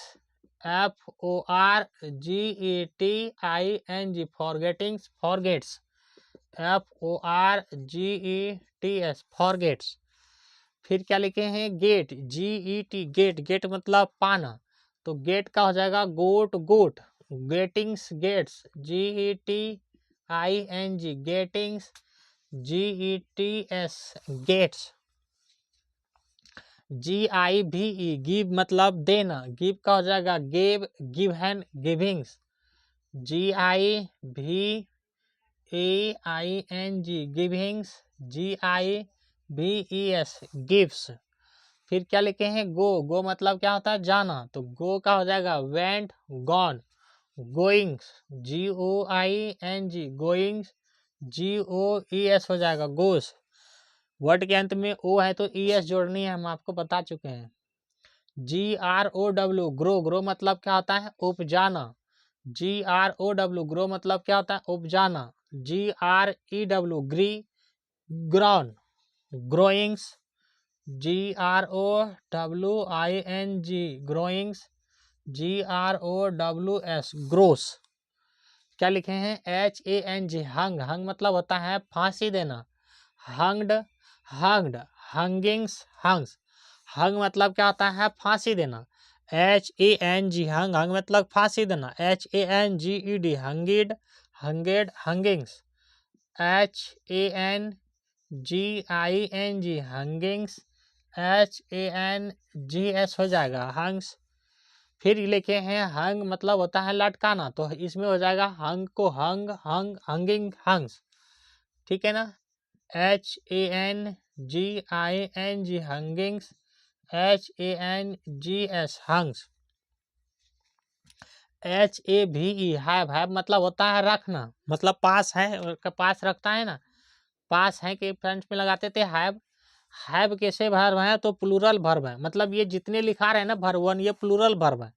FORGETING, forgettings, forgets. FORGETS forgets. फिर क्या लिखे हैं गेट, GET गेट, गेट मतलब पाना, तो गेट का हो जाएगा got got, gettings gets, GETING gettings, GETS gets. GIVE give मतलब देना, गिव का हो जाएगा gave, given givings, GIVAING givings, GIVES gives. फिर क्या लिखे हैं गो, गो मतलब क्या होता है जाना, तो गो का हो जाएगा went gone, goings, GOING goings, GOES हो जाएगा गोस। वर्ड के अंत में ओ है तो ES जोड़नी है, हम आपको बता चुके हैं। GROW ग्रो, ग्रो मतलब क्या होता है उपजाना, GROW ग्रो मतलब क्या होता है उपजाना, GREW ग्री ग्रॉन ग्रोइंग्स, GROWING ग्रोइंग्स, GROWS ग्रोस। क्या लिखे हैं HANG हंग, हंग मतलब होता है फांसी देना, हंग्ड हंग्ड, हंगिंग्स हंग्स, हंग मतलब क्या होता है फांसी देना, HANG हंग, हंग मतलब फांसी देना, HANGED हंगिड हंगेड हंगिंग्स, HANGING हंगिंग्स, HANGS हो जाएगा हंग्स। फिर लिखे हैं हंग मतलब होता है लटकाना, तो इसमें हो जाएगा हंग को हंग हंग हंगिंग हंग्स, ठीक है ना। HANGING हंगिंग्स, HANGS हंग्स। HAVE have, have मतलब होता है रखना, मतलब पास है और पास रखता है ना, पास है के फ्रंट में लगाते थे हैव। हैव कैसे वर्ब है तो प्लूरल वर्ब है, मतलब ये जितने लिखा रहे हैं ना वर्ब वन ये प्लूरल वर्ब है।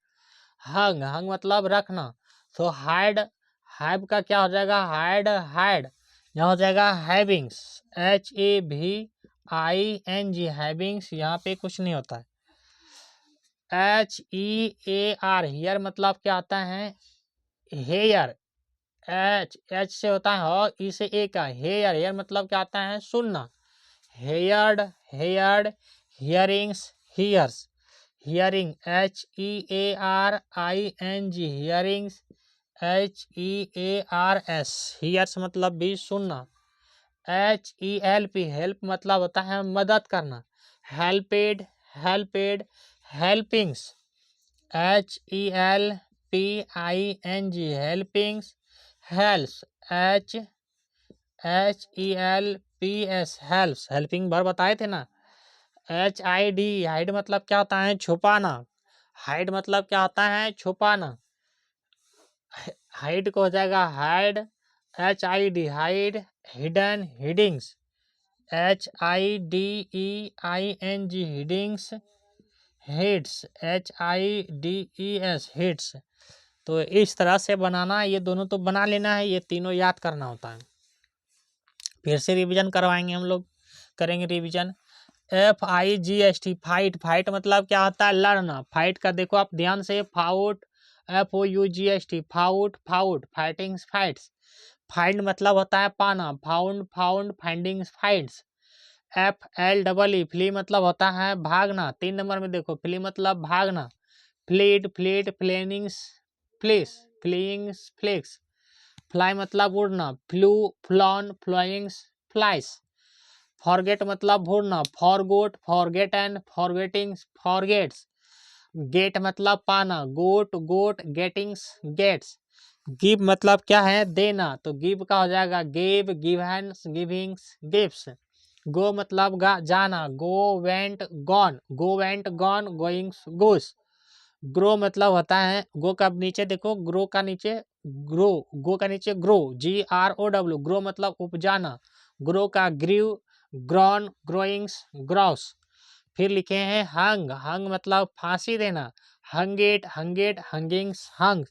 हंग, हंग मतलब रखना, तो हाइड, हैव का क्या हो जाएगा हाइड हाइड, यहाँ हो जाएगा हैविंग्स, HAVING हैविंग्स, यहाँ पे कुछ नहीं होता है। HEAR हियर मतलब क्या आता है हेयर, H से होता है और ई से ए का हेयर, हेयर मतलब क्या आता है सुनना, heard heard, hearings hears, hearing HEARING hearings, HEARS hears मतलब भी सुनना। HELP हेल्प मतलब होता है मदद करना, helped helped helpings, HELPING helpings, helps HELPS helps, helping verb बताए थे ना। HID हाइड मतलब क्या होता है छुपाना, हाइड मतलब क्या होता है छुपाना, हाइड को हो जाएगा hide, HID hide, hidden hidings, HIDEING hidings, hits HIDES hits. तो इस तरह से बनाना, ये दोनों तो बना लेना है, ये तीनों याद करना होता है। फिर से रिवीजन करवाएंगे हम लोग, करेंगे रिवीजन। FIGST फाइट, फाइट मतलब क्या होता है लड़ना, फाइट का देखो आप ध्यान से, fought FOUGST fought fought, fightings fights. Find मतलब होता है पाना, found found findings fights. FLEE flee मतलब होता है भागना, 3 नंबर में देखो फ्ली मतलब भागना, fleed fleed fleeings flees fleeings flicks. Fly मतलब उड़ना, flew flown flyings flies. Forget मतलब भूलना, forgot forgotten forgettings forgets. Get मतलब पाना, गोट गोट गेटिंग्स गेट्स। गिव मतलब क्या है देना, तो गिव का हो जाएगा गेव गिवन्स गिविंग्स गिफ्ट्स। गो मतलब जाना, go went gone, go went gone goings goes. Grow मतलब होता है, गो का नीचे देखो, ग्रो का नीचे ग्रो, गो का नीचे ग्रो, GROW ग्रो मतलब उपजाना, ग्रो का ग्रीव ग्रॉन ग्रोइंग्स ग्रॉस। फिर लिखे हैं हंग, हंग मतलब फांसी देना, हंगेट हंगेट हंगिंग्स हंग।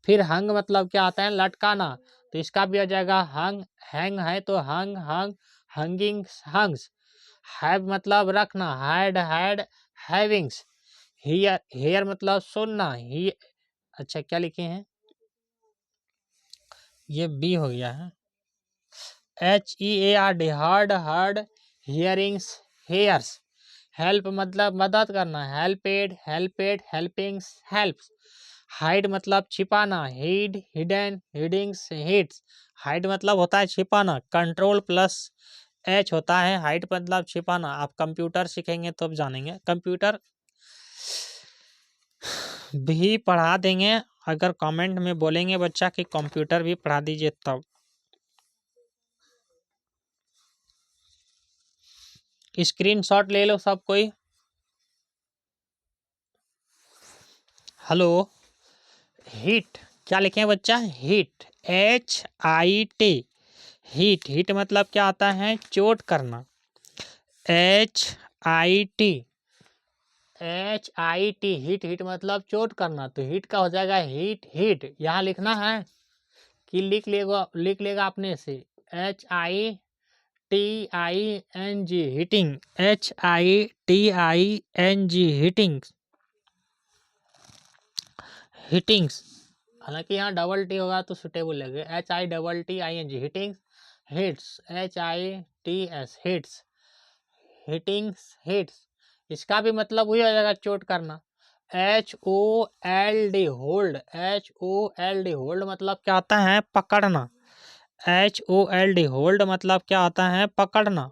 फिर हंग मतलब क्या आता है लटकाना, तो इसका भी आ जाएगा हंग, हैंग है तो हंग हंग हंगिंग्स हंग्स। हैव मतलब रखना, हैड हैड हैविंग्स। हियर, हेयर मतलब सुनना, ही अच्छा क्या लिखे हैं ये बी हो गया है, HEARD hard, hard, hearings hairs, help मतलब मदद करना, हेल्पेड, हेल्पेड, हेल्पिंग्स हेल्प्स, हाइड मतलब छिपाना, हिड, हिडन, हिडिंग्स हिड्स, हाइड मतलब होता है छिपाना, कंट्रोल प्लस एच होता है, हाइड मतलब छिपाना। आप कंप्यूटर सीखेंगे तो जानेंगे, कंप्यूटर भी पढ़ा देंगे अगर कमेंट में बोलेंगे बच्चा कि कंप्यूटर भी पढ़ा दीजिए तब। स्क्रीनशॉट ले लो सब कोई। हेलो, हीट क्या लिखे हैं बच्चा? हीट, HIT, हीट, हीट मतलब क्या आता है? चोट करना, HIT, HIT, हीट, हीट मतलब चोट करना, तो हीट का हो जाएगा हीट, हीट यहाँ लिखना है कि लिख लेगा अपने से, HITING, hitting, HITING, hitting, hittings, हालांकि यहाँ डबल टी होगा तो सुटेबल लगे, HITTING, hittings, hits, HITS, hits, hittings hits, इसका भी मतलब वही हो जाएगा चोट करना। HOLD, होल्ड, HOLD, होल्ड मतलब क्या होता है? पकड़ना, HOLD, होल्ड मतलब क्या होता है? पकड़ना,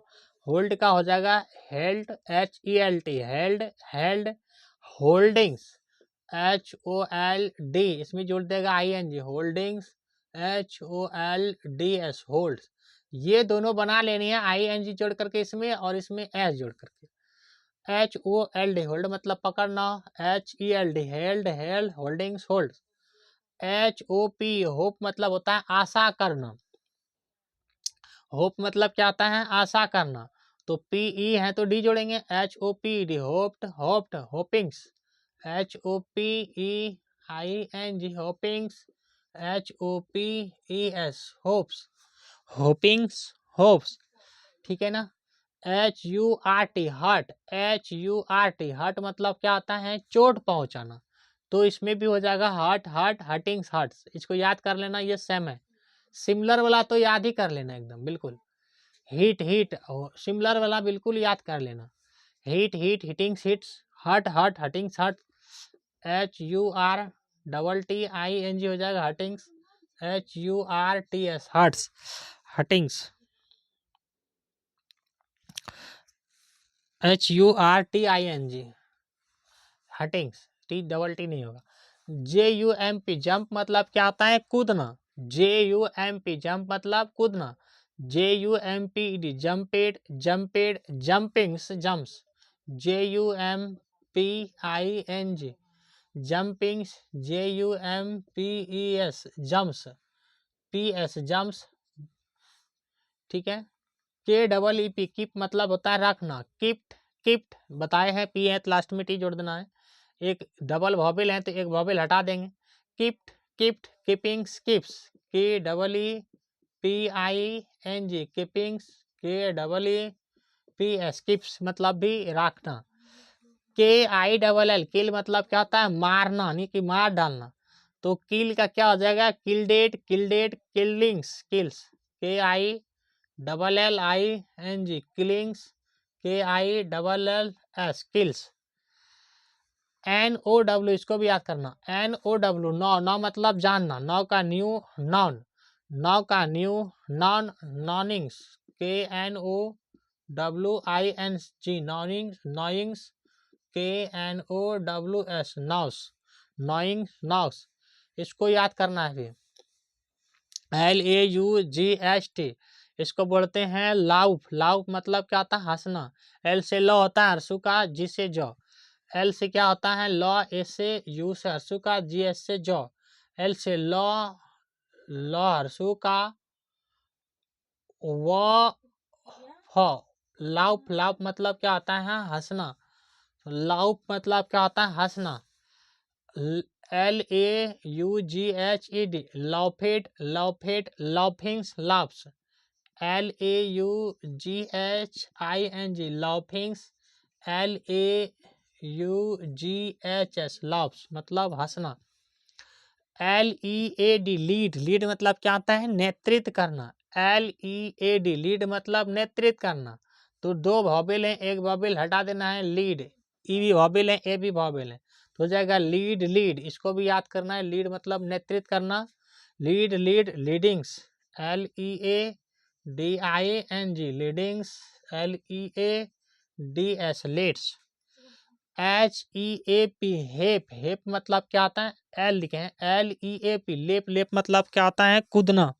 होल्ड का हो जाएगा held, HELT, held, held, holdings, HOLD, इसमें जोड़ देगा ING, होल्डिंग्स, HOLDS, होल्ड्स, ये दोनों बना लेनी है ING जोड़ करके इसमें और इसमें S जोड़ करके। HOLD, होल्ड मतलब पकड़ना, HELD, held, held, holdings hold, HOP, hope मतलब होता है आशा करना, होप मतलब क्या आता है? आशा करना, तो PE है तो D जोड़ेंगे, HOPD, hoped, hoped, होपिंग्स, HOPEING, होपिंग्स, HOPES, hopes, होपिंग्स, hopes, ठीक है ना। HURT, हर्ट, HURT, हर्ट मतलब क्या आता है? चोट पहुंचाना, तो इसमें भी हो जाएगा हर्ट, हर्ट, हर्टिंग्स, हर्ट्स, इसको याद कर लेना, ये सेम है। सिमिलर वाला तो याद ही कर लेना एकदम बिल्कुल, हीट, हीट, सिमिलर वाला बिल्कुल याद कर लेना, hit, hit, hittings hits, hurt, hurt, hurtings hurt, HURTTING हो जाएगा hurtings, HURTS, hurts, hurtings, HURTING, hurtings, T नहीं होगा। JUMP, जंप मतलब क्या होता है? कूदना, JUMP, जंप मतलब कूदना, JUMPED, jumped, jumped, jumpings, jumps, JUMPING, jumpings, JUMPES, jumps, PS, jumps, ठीक है। KEEP, कीप मतलब होता है रखना, कीप्ट, कीप्ट बताए हैं, P है तो लास्ट में T जोड़ देना है, एक डबल वॉवेल है तो एक वॉवेल हटा देंगे, kept, kept, keepings, keeps, KEEPING, keepings, KEEPS, keeps मतलब भी रखना, KILL, किल मतलब क्या होता है? मारना, नहीं कि मार डालना, तो किल का क्या हो जाएगा? Killed, killed, killings, kills, KILLING, killings, KILLS, kills. NOW, इसको भी याद करना, NOW, नौ, नौ मतलब जानना, नौ का न्यू, नॉन, नौ का न्यू, नॉन, नॉनिंग्स, KNOWING, नॉनिंग्स, नॉइंग्स, KNOWS, नॉस, नॉइंग, नॉस, इसको याद करना है फिर। LAUGHT, इसको बोलते हैं लाउफ, लाउफ मतलब क्या होता है? हंसना, L से लॉ होता है हर्षु का, G से जॉ, L से क्या होता है? लॉ, A से यू से हर्षु का, GS से जॉ, L से लॉ, लॉ हर्षु का, व लाउफ, लाउफ मतलब क्या होता है? हंसना, लाउफ मतलब क्या होता है? हंसना, LAUGHED, laughed, laughed, laughings, laughs, LAUGHING, laughings, LAUGHS, laughs मतलब हंसना, LEAD, लीड, लीड मतलब क्या होता है? नेतृत्व करना, LEAD, लीड मतलब नेतृत्व करना। तो दो वॉवेल हैं, एक वॉवेल हटा देना है, लीड। ई भी वॉवेल है, ए भी वॉवेल है, तो हो जाएगा लीड लीड। इसको भी याद करना है, लीड मतलब नेतृत्व करना। Lead lead leadings, LEADING, leadings, LEADS, leads. HEAP, heap, heap मतलब क्या आता है, एल लिखे हैं, LEAP, लेप, लेप मतलब क्या आता है, कूदना।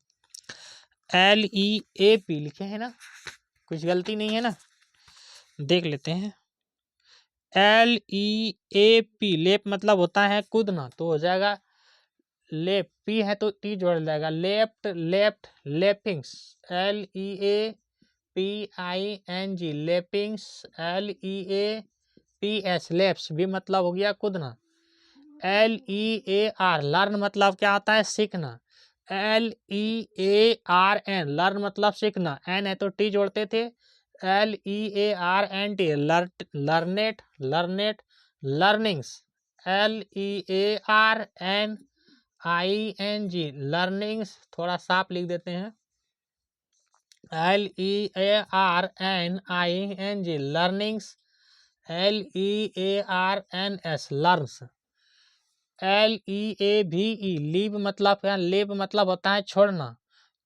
LEAP लिखे हैं ना, कुछ गलती नहीं है ना, देख लेते हैं। LEAP, लेप मतलब होता है कूदना, तो हो जाएगा लेप, पी है तो टी जोड़ जाएगा, left left leapings, LEAPING, leapings, LEAPS, leaps, भी मतलब हो गया कूदना। LEAR, लर्न मतलब क्या आता है, सीखना। LEARN, लर्न मतलब सीखना, एन है तो टी जोड़ते थे, LEARNT, लर्नेट लर्नेट लर्निंग्स, LEARNING, लर्निंग्स, थोड़ा साफ लिख देते हैं, LEARNING, learnings, LEARNS, learns. LEAVE, leave मतलब क्या, लीव मतलब होता है छोड़ना,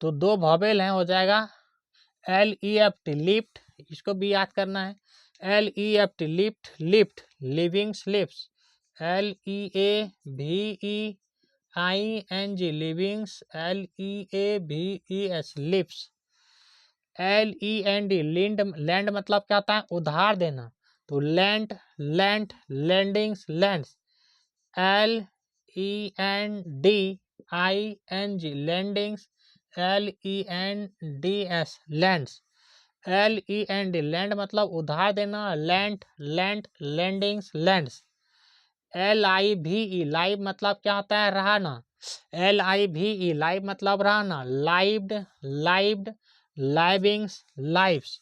तो दो वॉवेल हैं, हो जाएगा LEFT, लिफ्ट, इसको भी याद करना है, LEFT, lift lift, leavings leaves, LEAVEING, leavings, LEAVES, leaves. LEND, lend मतलब क्या होता है, उधार देना, तो lend lend lendings, lends. LENDING, lendings, LENDS, lends. LEND, lend मतलब उधार देना, lend lend lendings, lends. LIVE, live मतलब क्या होता है, रहना, LIVE, लाइव मतलब रहना, lived lived livings, lives.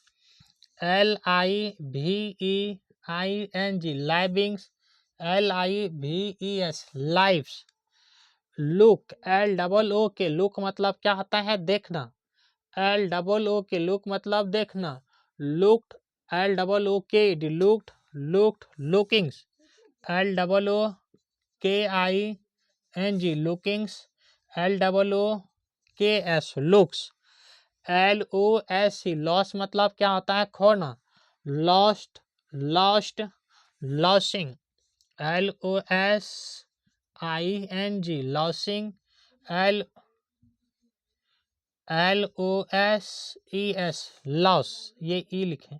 LIVEING, livings, LIVES, lives. Look, LOOK, look मतलब क्या होता है, देखना, LOOK, लुक मतलब देखना, looked, LOOKED, looked looked lookings, LOOKING, lookings, LOOKS, looks. LOST, lose मतलब क्या होता है, खोना, lost lost losing, LOSING, losing, LOSES, lose, ये ई लिखें,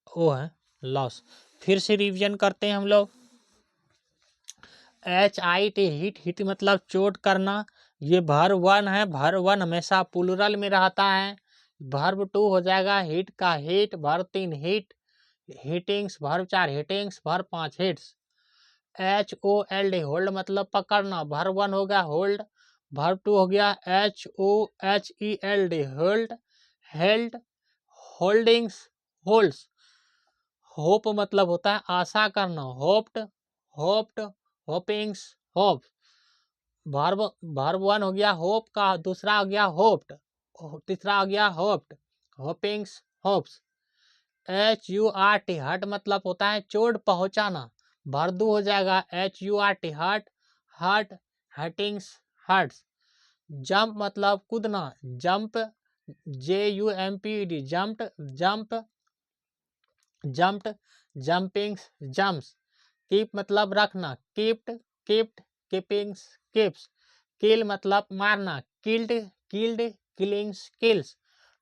ओ है लॉस। फिर से रिवीजन करते हैं हम लोग। HIT, हिट, हिट मतलब चोट करना, ये वर्ब 1 है, वर्ब 1 हमेशा प्लूरल में रहता है। वर्ब 2 हो जाएगा हिट का hit, verb 3 hit hittings, verb 4 hittings, verb 5 hits. HOLD, hold मतलब पकड़ना, वर्ब 1 हो गया होल्ड, वर्ब 2 हो गया HOHELD, hold, held, holdings, holds. Hope मतलब होता है आशा करना, होप्ड होप्ड होपिंग्स, होप। वर्ब 1 हो गया होप का, दूसरा हो गया होप्ड, तीसरा हो गया होप्ड, होपिंग्स, होप्स। HURT, हट मतलब होता है चोट पहुंचाना, वर्ब 2 हो जाएगा HURT, हट हट हटिंग्स, हर्ट्स। जंप मतलब कूदना, jump, JUMPED, jumped jump jumped, jumpings, jumps. Keep मतलब रखना, kept kept keepings, keeps. Kill मतलब मारना, killed killed killings, kills.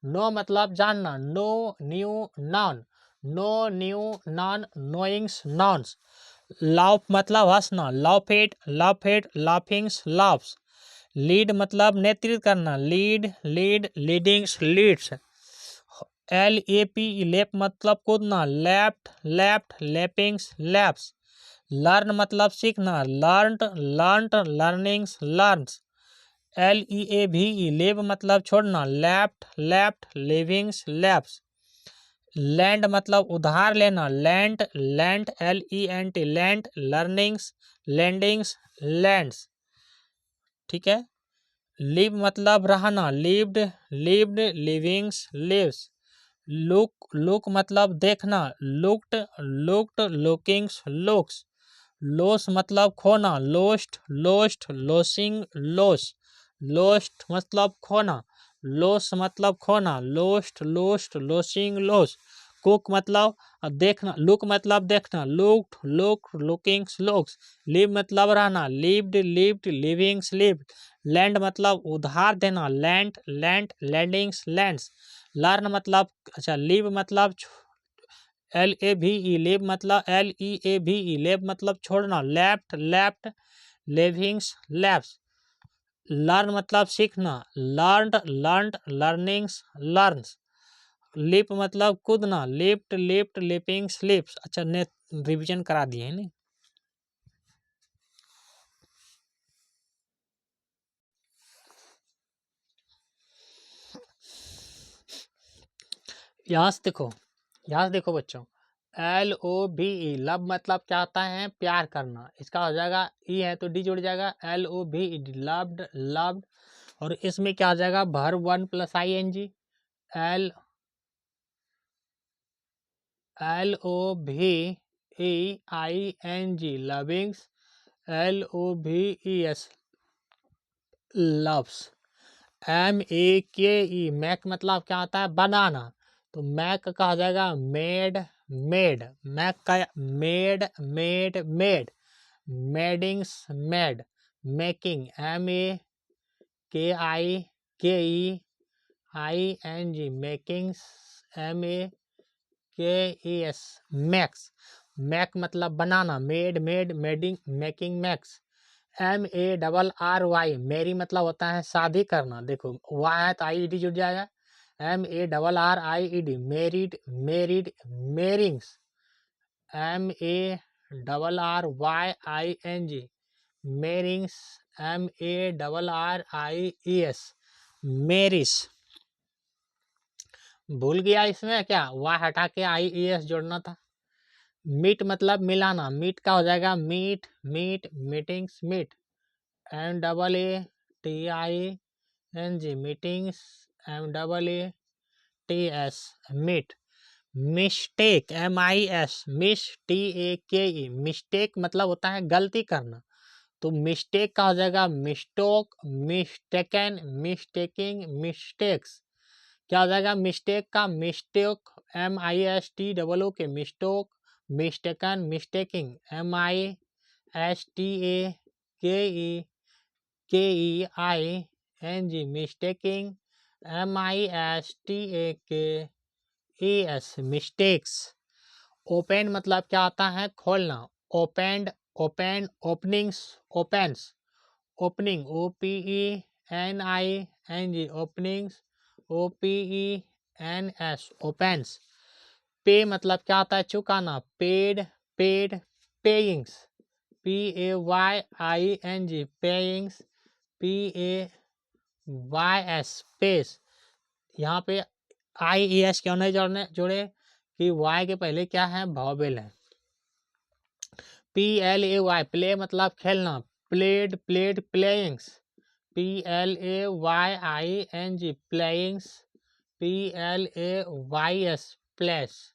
Know मतलब जानना, know knew known, know knew known knowings, knows. Laugh मतलब हंसना, लाफेट लाफेट लाफिंग्स, लाफ्स। लीड मतलब नेतृत्व करना, lead lead leadings, leads. LAP, leap मतलब कूदना, left left leapings, laps. Learn मतलब सीखना, learned learned learnings, learns. LEAVE, leave मतलब छोड़ना, left left livings, laps. Land मतलब उधार लेना, land land LENT, land, learnings, landings, lands. ठीक है। लिव मतलब रहना, lived lived, livings lives. Look मतलब देखना, looked looked, lookings looks. Lose मतलब खोना, lost lost, losing lose. Lost मतलब खोना, लोस मतलब खोना, lost lost, losing loss. Cook मतलब देखना, लुक मतलब देखना, लुक्ड लुक, लुकिंग्स लुक्स। लिव मतलब रहना, lived lived, livings lived. Land मतलब उधार देना, lend lend, lendings lands. Learn मतलब अच्छा, लिव मतलब LAVE, लिव मतलब LEAVE, लेव मतलब छोड़ना, लेफ्ट लेफ्ट, लेविंग्स लेफ्ट। लर्न मतलब सीखना, learned learned, learnings learns. Lip मतलब कूदना, लिफ्ट लिफ्ट, लिपिंग स्लिप्स। अच्छा ने रिवीजन करा दिए हैं। यहाँ से देखो, यहाँ से देखो बच्चों, LOVE, लव मतलब क्या होता है, प्यार करना। इसका हो जाएगा ई है तो डी जुड़ जाएगा, LOVE लव्ड लव्ड। और इसमें क्या हो जाएगा, verb 1 + ING, LOVEING lovings, LOVES loves. MEKE make मतलब क्या होता है, बनाना। तो मैक का हो जाएगा मेड मेड, मैक का made made made, makings made, making MEKING makings, MEKES makes. Make मतलब बनाना, made made, making making makes. MARRY marry मतलब होता है शादी करना। देखो वाई है तो IED जुड़ जाएगा, MARRIED married married, marryings, MARRYING marryings, MARRIES marries. भूल गया इसमें क्या, वाई हटा के IES जोड़ना था। मीट मतलब मिलाना, मीट का हो जाएगा meet meet, meetings meet, MAATING meetings, MAATS meet. Mistake MISTAKE mistake मतलब होता है गलती करना। तो मिस्टेक का हो जाएगा मिस्टोक, मिस्टेकन, मिस्टेकिंग, मिस्टेक्स। क्या हो जाएगा मिस्टेक का, मिस्टेक MISTOO के mistook, mistaken mistaking, MISTAKEING mistaking, MISTAKES mistakes. Open मतलब क्या होता है, खोलना। Opened open, openings opens, opening OPENING openings, OPENS opens. Pay मतलब क्या होता है, चुकाना। Paid paid, payings, PAYING payings, PAYS pays. यहाँ पे IES क्यों नहीं जोड़े कि Y के पहले क्या है, वॉवेल है। PLAY प्ले मतलब खेलना, played played, playings, PLAYING playings, PLAYS plays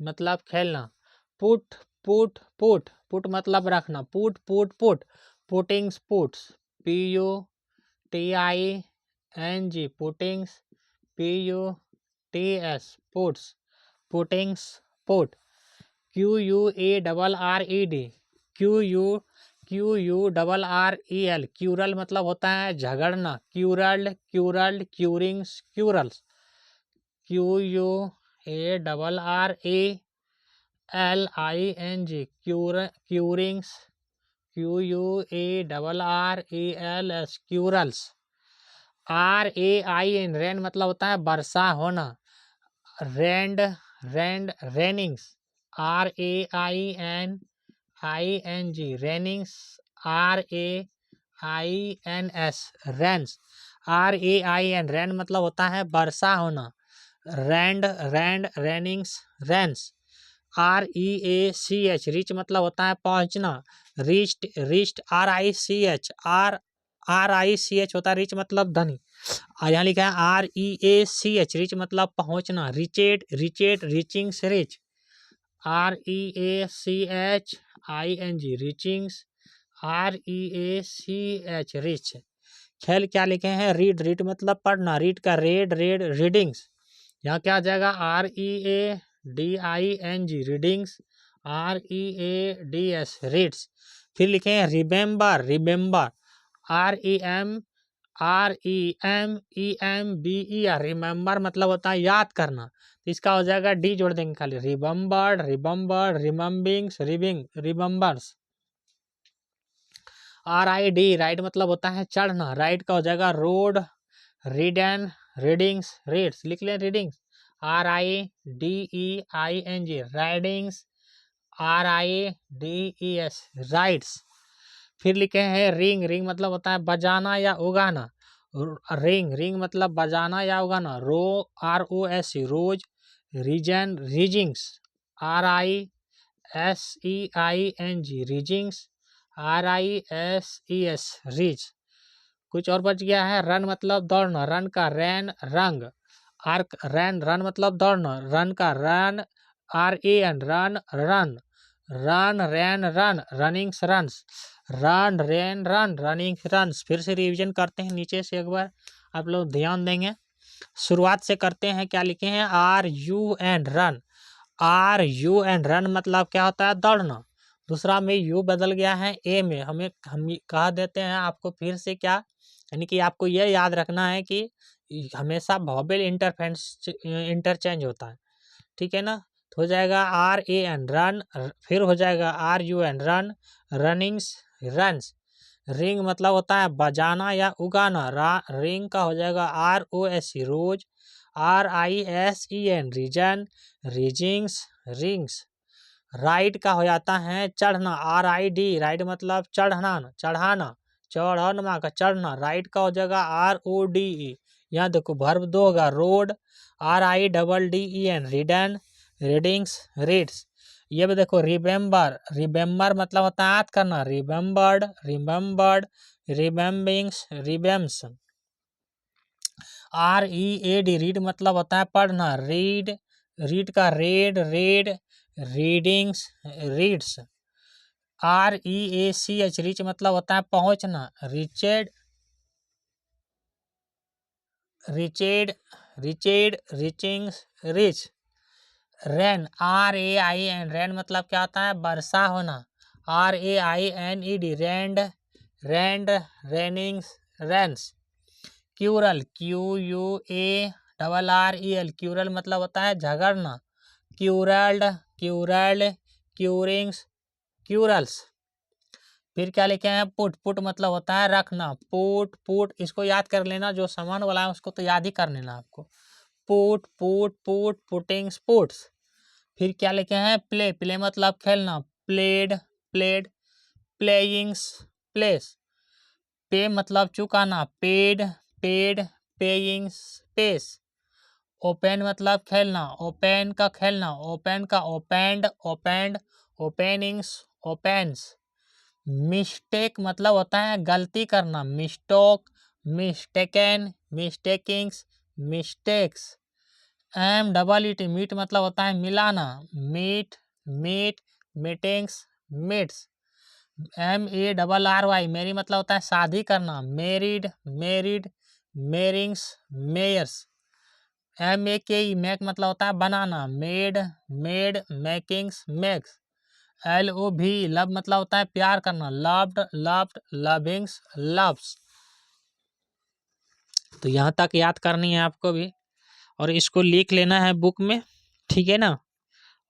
मतलब खेलना। पुट पुट पुट, पुट मतलब रखना, put put put, puttings puts, PUTING puttings, PUTS puts, puttings put. QUARRED QURREL quarrel मतलब होता है झगड़ना, quarrelled quarrelled, quarrellings quarrels. QUARRELING quarrellings, QUARRELS quarrels. RAIN rain मतलब होता है वर्षा होना, rained rained, rainings, RAINING rainings, RAINS rains. RAIN ran मतलब होता है वर्षा होना, rained rained, rainings Reigns. REACH rich मतलब होता है पहुंचना, रिच्ड रिच्ड, RICH RICH होता है रिच मतलब धनी, और यहाँ लिखा है REACH रिच मतलब पहुंचना, रिचेड रिचेड रिचिंग्स रिच, REACHING रिचिंग्स, REACH रिच। खेल क्या लिखे हैं रीड, रीड मतलब पढ़ना, रीड का रेड रेड रीडिंग्स, यहाँ क्या आ जाएगा READING रीडिंग्स, READS रीड्स। फिर लिखे हैं रिमेम्बर, रिमेम्बर REMEMBER रिमेम्बर मतलब होता है याद करना, तो इसका हो जाएगा डी जोड़ देंगे खाली, remembered remembered rememberings remembering remembers. RID ride मतलब होता है चढ़ना, राइड का हो जाएगा रोड, रीडन रीडिंग्स रीड्स, लिख लें readings, RIDEING ridings, RIDES rides. फिर लिखे हैं रिंग, रिंग मतलब होता है बजाना या उगाना, रिंग रिंग मतलब बजाना या उगाना, ROS रोज, रीजन रीजिंग्स, RISEING रीजिंग्स, RISES रीज। कुछ और बच गया है, रन मतलब दौड़ना, रन का रैन रंग, आर्क रैन रन मतलब दौड़ना, रन का run RAN run run, run रैन रन रनिंग्स रन्स, रन रैन रन रनिंग रन्स। फिर से रिवीजन करते हैं नीचे से एक बार, आप लोग ध्यान देंगे। शुरुआत से करते हैं, क्या लिखे हैं RUN रन, RUN रन मतलब क्या होता है दौड़ना, दूसरा में यू बदल गया है ए में, हम कह देते हैं आपको फिर से क्या, यानी कि आपको यह याद रखना है कि हमेशा वोवेल इंटरचेंज होता है, ठीक है ना। तो हो जाएगा RAN रन, फिर हो जाएगा RUN run, runnings runs, ring मतलब होता है बजाना या उगाना, रिंग का हो जाएगा ROS रोज, RISEN रीजन, रीजिंग्स रिंग्स। राइड का हो जाता है चढ़ना, RID राइड मतलब चढ़ना चढ़ाना, चढ़ना का चढ़ना, राइड का हो जाएगा RODE, यहाँ देखो वर्ब दो होगा रोड, RIDDEN रीडन रीडिंग्स रीड्स। ये भी देखो रिमेम्बर, रिमेम्बर मतलब होता है याद करना, रिमेम्बर्ड रिमेम्बर्ड रिमेम्बिंग्स रिमेम्स। READ रीड मतलब होता है पढ़ना, रीड रीड का red red readings reads. REACH reach मतलब होता है पहुंचना, रिचेड रिचेड रिचेड रीचिंग्स रिच। रैन RAIN रैन मतलब क्या होता है वर्षा होना, RAINED rained rained rainings rains. Quarrel QUARREL quarrel मतलब होता है झगड़ना, क्यूरल्ड क्यूरल्ड क्यूरिंग्स क्यूरल्स। फिर क्या लिखे हैं पुट, पुट मतलब होता है रखना, पुट पुट इसको याद कर लेना, जो सामान वाला है उसको तो याद ही कर लेना आपको, put put put puttings puts. फिर क्या लिखे हैं प्ले, प्ले मतलब खेलना, played played playing place. Pay मतलब चुकाना, paid paid payings pays. Open मतलब खेलना, ओपन का खेलना, ओपन का opened opened openings opens. Mistake मतलब होता है गलती करना, mistook mistaken mistakings mistakes. MEET meet मतलब होता है मिलाना, met meet meetings meets. MARRY marry मतलब होता है शादी करना, married married marryings marries. MAKE make मतलब होता है बनाना, made made makings makes. LOV love मतलब होता है प्यार करना, लव्ड लव्ड लविंग्स लव्स। तो यहाँ तक याद करनी है आपको भी, और इसको लिख लेना है बुक में, ठीक है ना,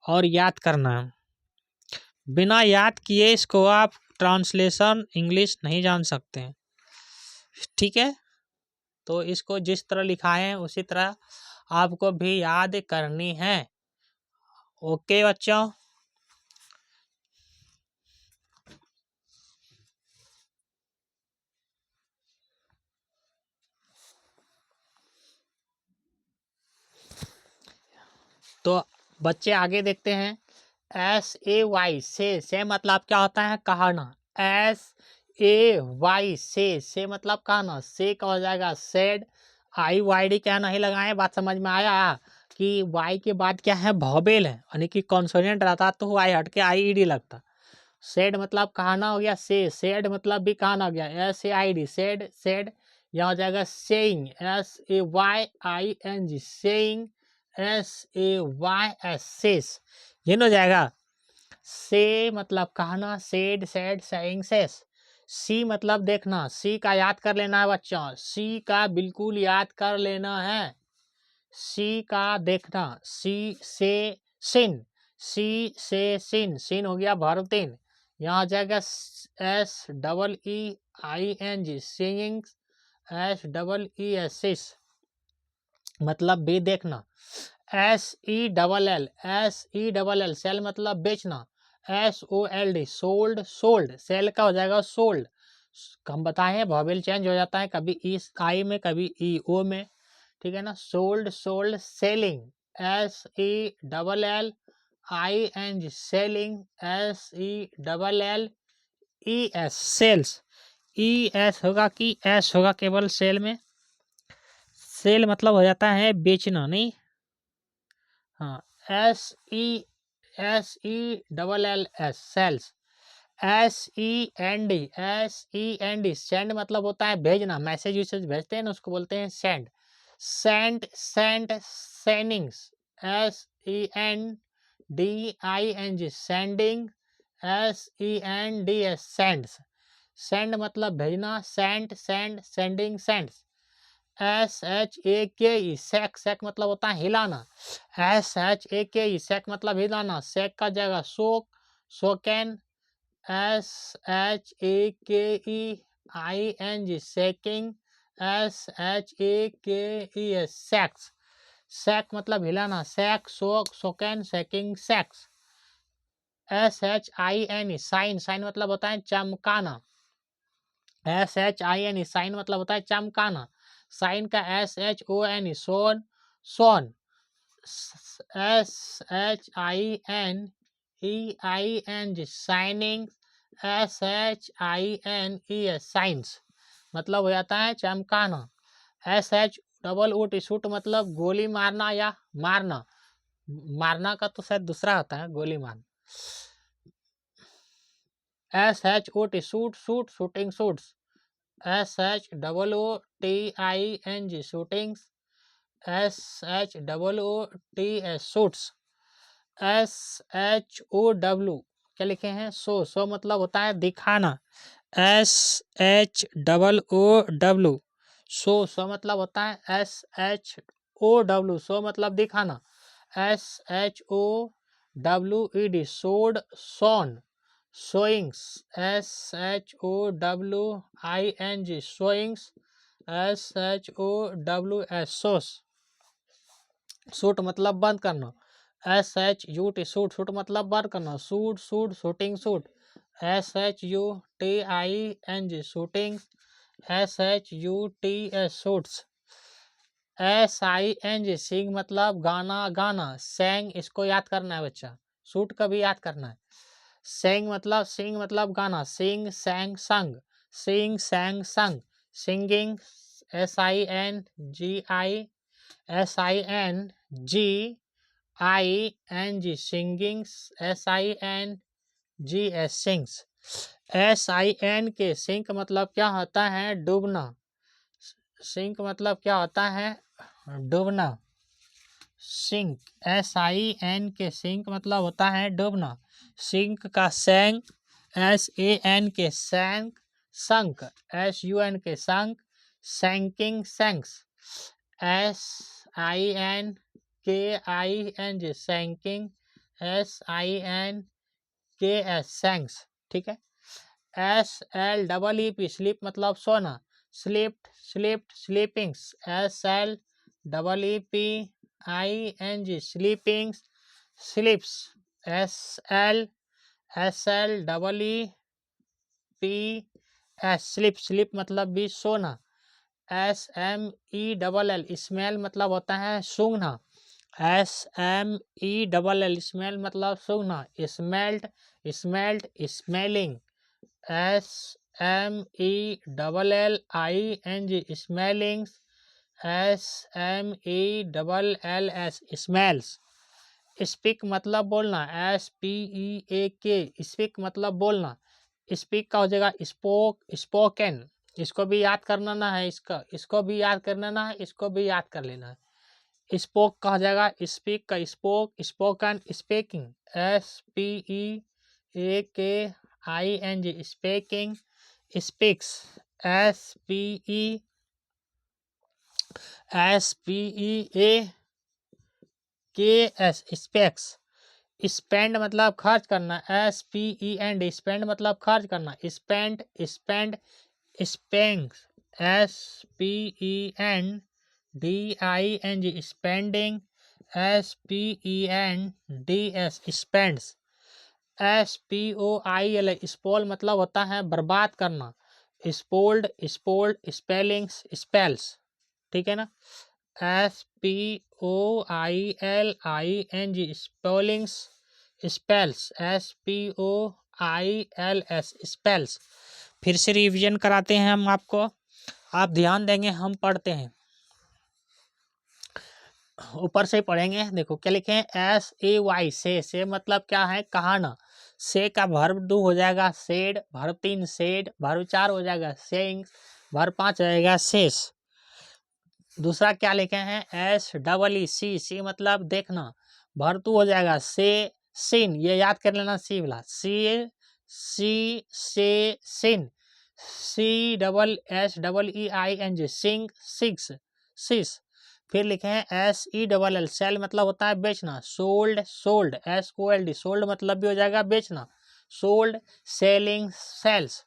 और याद करना है। बिना याद किए इसको आप ट्रांसलेशन इंग्लिश नहीं जान सकते हैं, ठीक है। तो इसको जिस तरह लिखाए हैं उसी तरह आपको भी याद करनी है, ओके बच्चों। तो बच्चे आगे देखते हैं, SAY से मतलब क्या होता है कहना, ए वाई से मतलब कहना, से का हो जाएगा सेड। आई वाई डी क्या नहीं लगाए, बात समझ में आया कि वाई के बाद क्या है वोवेल है, यानी कि कॉन्सोनेंट रहता तो वाई हट के आई ई डी लगता। सेड मतलब कहना हो गया, से सेड मतलब भी कहना हो गया, S A I D said said. यहाँ हो जाएगा saying, S A Y I N G saying, S A Y S says, ये हो जाएगा। से मतलब कहना, said said saying says. See मतलब देखना, सी का याद कर लेना है बच्चों, सी का बिल्कुल याद कर लेना है। सी का देखना, सी से सिन, सी से सिन, सिन हो गया वर्ब 3। यहाँ आ जाएगा S double E I N G singing, S double E S sees मतलब भी देखना। S E double L, S E double L sell मतलब बेचना, S O L D sold, sold sell का हो जाएगा सोल्ड। हम बताए वॉवेल चेंज हो जाता है, कभी ई आई में कभी ई ओ में, ठीक है ना। Sold sold selling, S E double L I N G selling, S E double L E S sells. E S होगा कि एस होगा केवल सेल में, सेल मतलब हो जाता है बेचना, नहीं। हाँ, S E double L S sells. S E N D, S E N D send मतलब होता है भेजना, मैसेज वैसेज भेजते हैं ना उसको बोलते हैं send. Send send sendings, S E N D I N G sending, S E N D S sends. Send मतलब भेजना, send send sending sends. S H A K E सेक, सेक मतलब होता है हिलाना, S H A K E सेक मतलब हिलाना, सेक का जगह सोक, सोकेन, S H A K E I N G shaking, S H A K E S shakes, shake मतलब हिलाना, shake shook shaken shaking shakes. S H I N E shine, shine मतलब होता है चमकाना, S H I N E shine मतलब होता है चमकाना, साइन का S H O N E shone, shone. S H I N E I N G shining, S H I N E S science मतलब हो जाता है चमकाना। S H double O T shoot मतलब गोली मारना या मारना, मारना का तो शायद दूसरा होता है गोली मारना। S H O T shoot, shoot shooting shoots, S H double O T I N G shootings, S H double O T S shoots. S H O W क्या लिखे हैं, सो मतलब होता है दिखाना, S H double O W show मतलब होता है S H O W show मतलब दिखाना, S H O W E D showed shown, showings, S H O W आई N G showings, S H O W S shows. Shut मतलब बंद करना, S H U T shoot, shut मतलब बंद करना, shoot shoot shutting shut, S H U T I N G shutting, S H U T S shoots. S I N G sing मतलब गाना गाना, सेंग इसको याद करना है बच्चा, शूट का भी याद करना है। सिंग मतलब गाना, सिंग सैंग संग, sing sang sung, singing, S I N G I, S I N G I N G singings, S I N G S sings. S I N K sink मतलब क्या होता है डूबना, सिंक मतलब क्या होता है डूबना, sink, S I N K sink मतलब होता है डूबना। सिंक का सैंक, S A N K sank, sunk, S U N K sunk, sinking sinks, S I N K I N G sinking, S I N K S sinks, ठीक है। S L double E P sleep मतलब सोना, slept slept sleepings, S L double E P I N G sleepings, sleeps, S L double E P S sleeps, sleep मतलब भी सोना। S M E double L smell मतलब होता है सूंघना, S M E double L smell मतलब सूंघना, smelt smelt smelling, S SMELLING smellings, SMELLS smells. Speak मतलब बोलना, SPEAK स्पीक मतलब बोलना। स्पीक का हो जाएगा स्पोक, स्पोकन। इसको भी याद करना ना है, इसको भी याद करना ना है, इसको भी याद कर लेना है। स्पोक का हो जाएगा स्पीक का spoke, spoken, speaking, SPEAKING speaking, speaks, SPEAKS speaks. Spend मतलब खर्च करना, SPEND स्पेंड मतलब खर्च करना। Spend, spend, spent, SPENDING spending, SPENDS spends. SPOIL spoil मतलब होता है बर्बाद करना। Spoiled, spoiled, spellings, spells. ठीक है ना। SPOILING spellings, spells, SPOILS spells. फिर से रिवीजन कराते हैं हम आपको, आप ध्यान देंगे, हम पढ़ते हैं, ऊपर से पढ़ेंगे। देखो क्या लिखे हैं, SAY से मतलब क्या है, कहाना। से का वर्ब 2 हो जाएगा सेड, वर्ब 3 सेड, वर्ब 4 हो जाएगा सेइंग, वर्ब 5 हो जाएगा सेस। दूसरा क्या लिखे हैं, SEE सी मतलब देखना, वर्ब 2 हो जाएगा से सिन, ये याद कर लेना, सी वाला सी, से सिन, CSSEING सिंग, सिक्स, सिस। फिर लिखे हैं SELL सेल मतलब होता है बेचना। सोल्ड, सोल्ड, SOLD सोल्ड मतलब भी हो जाएगा बेचना। Sold, selling, sells.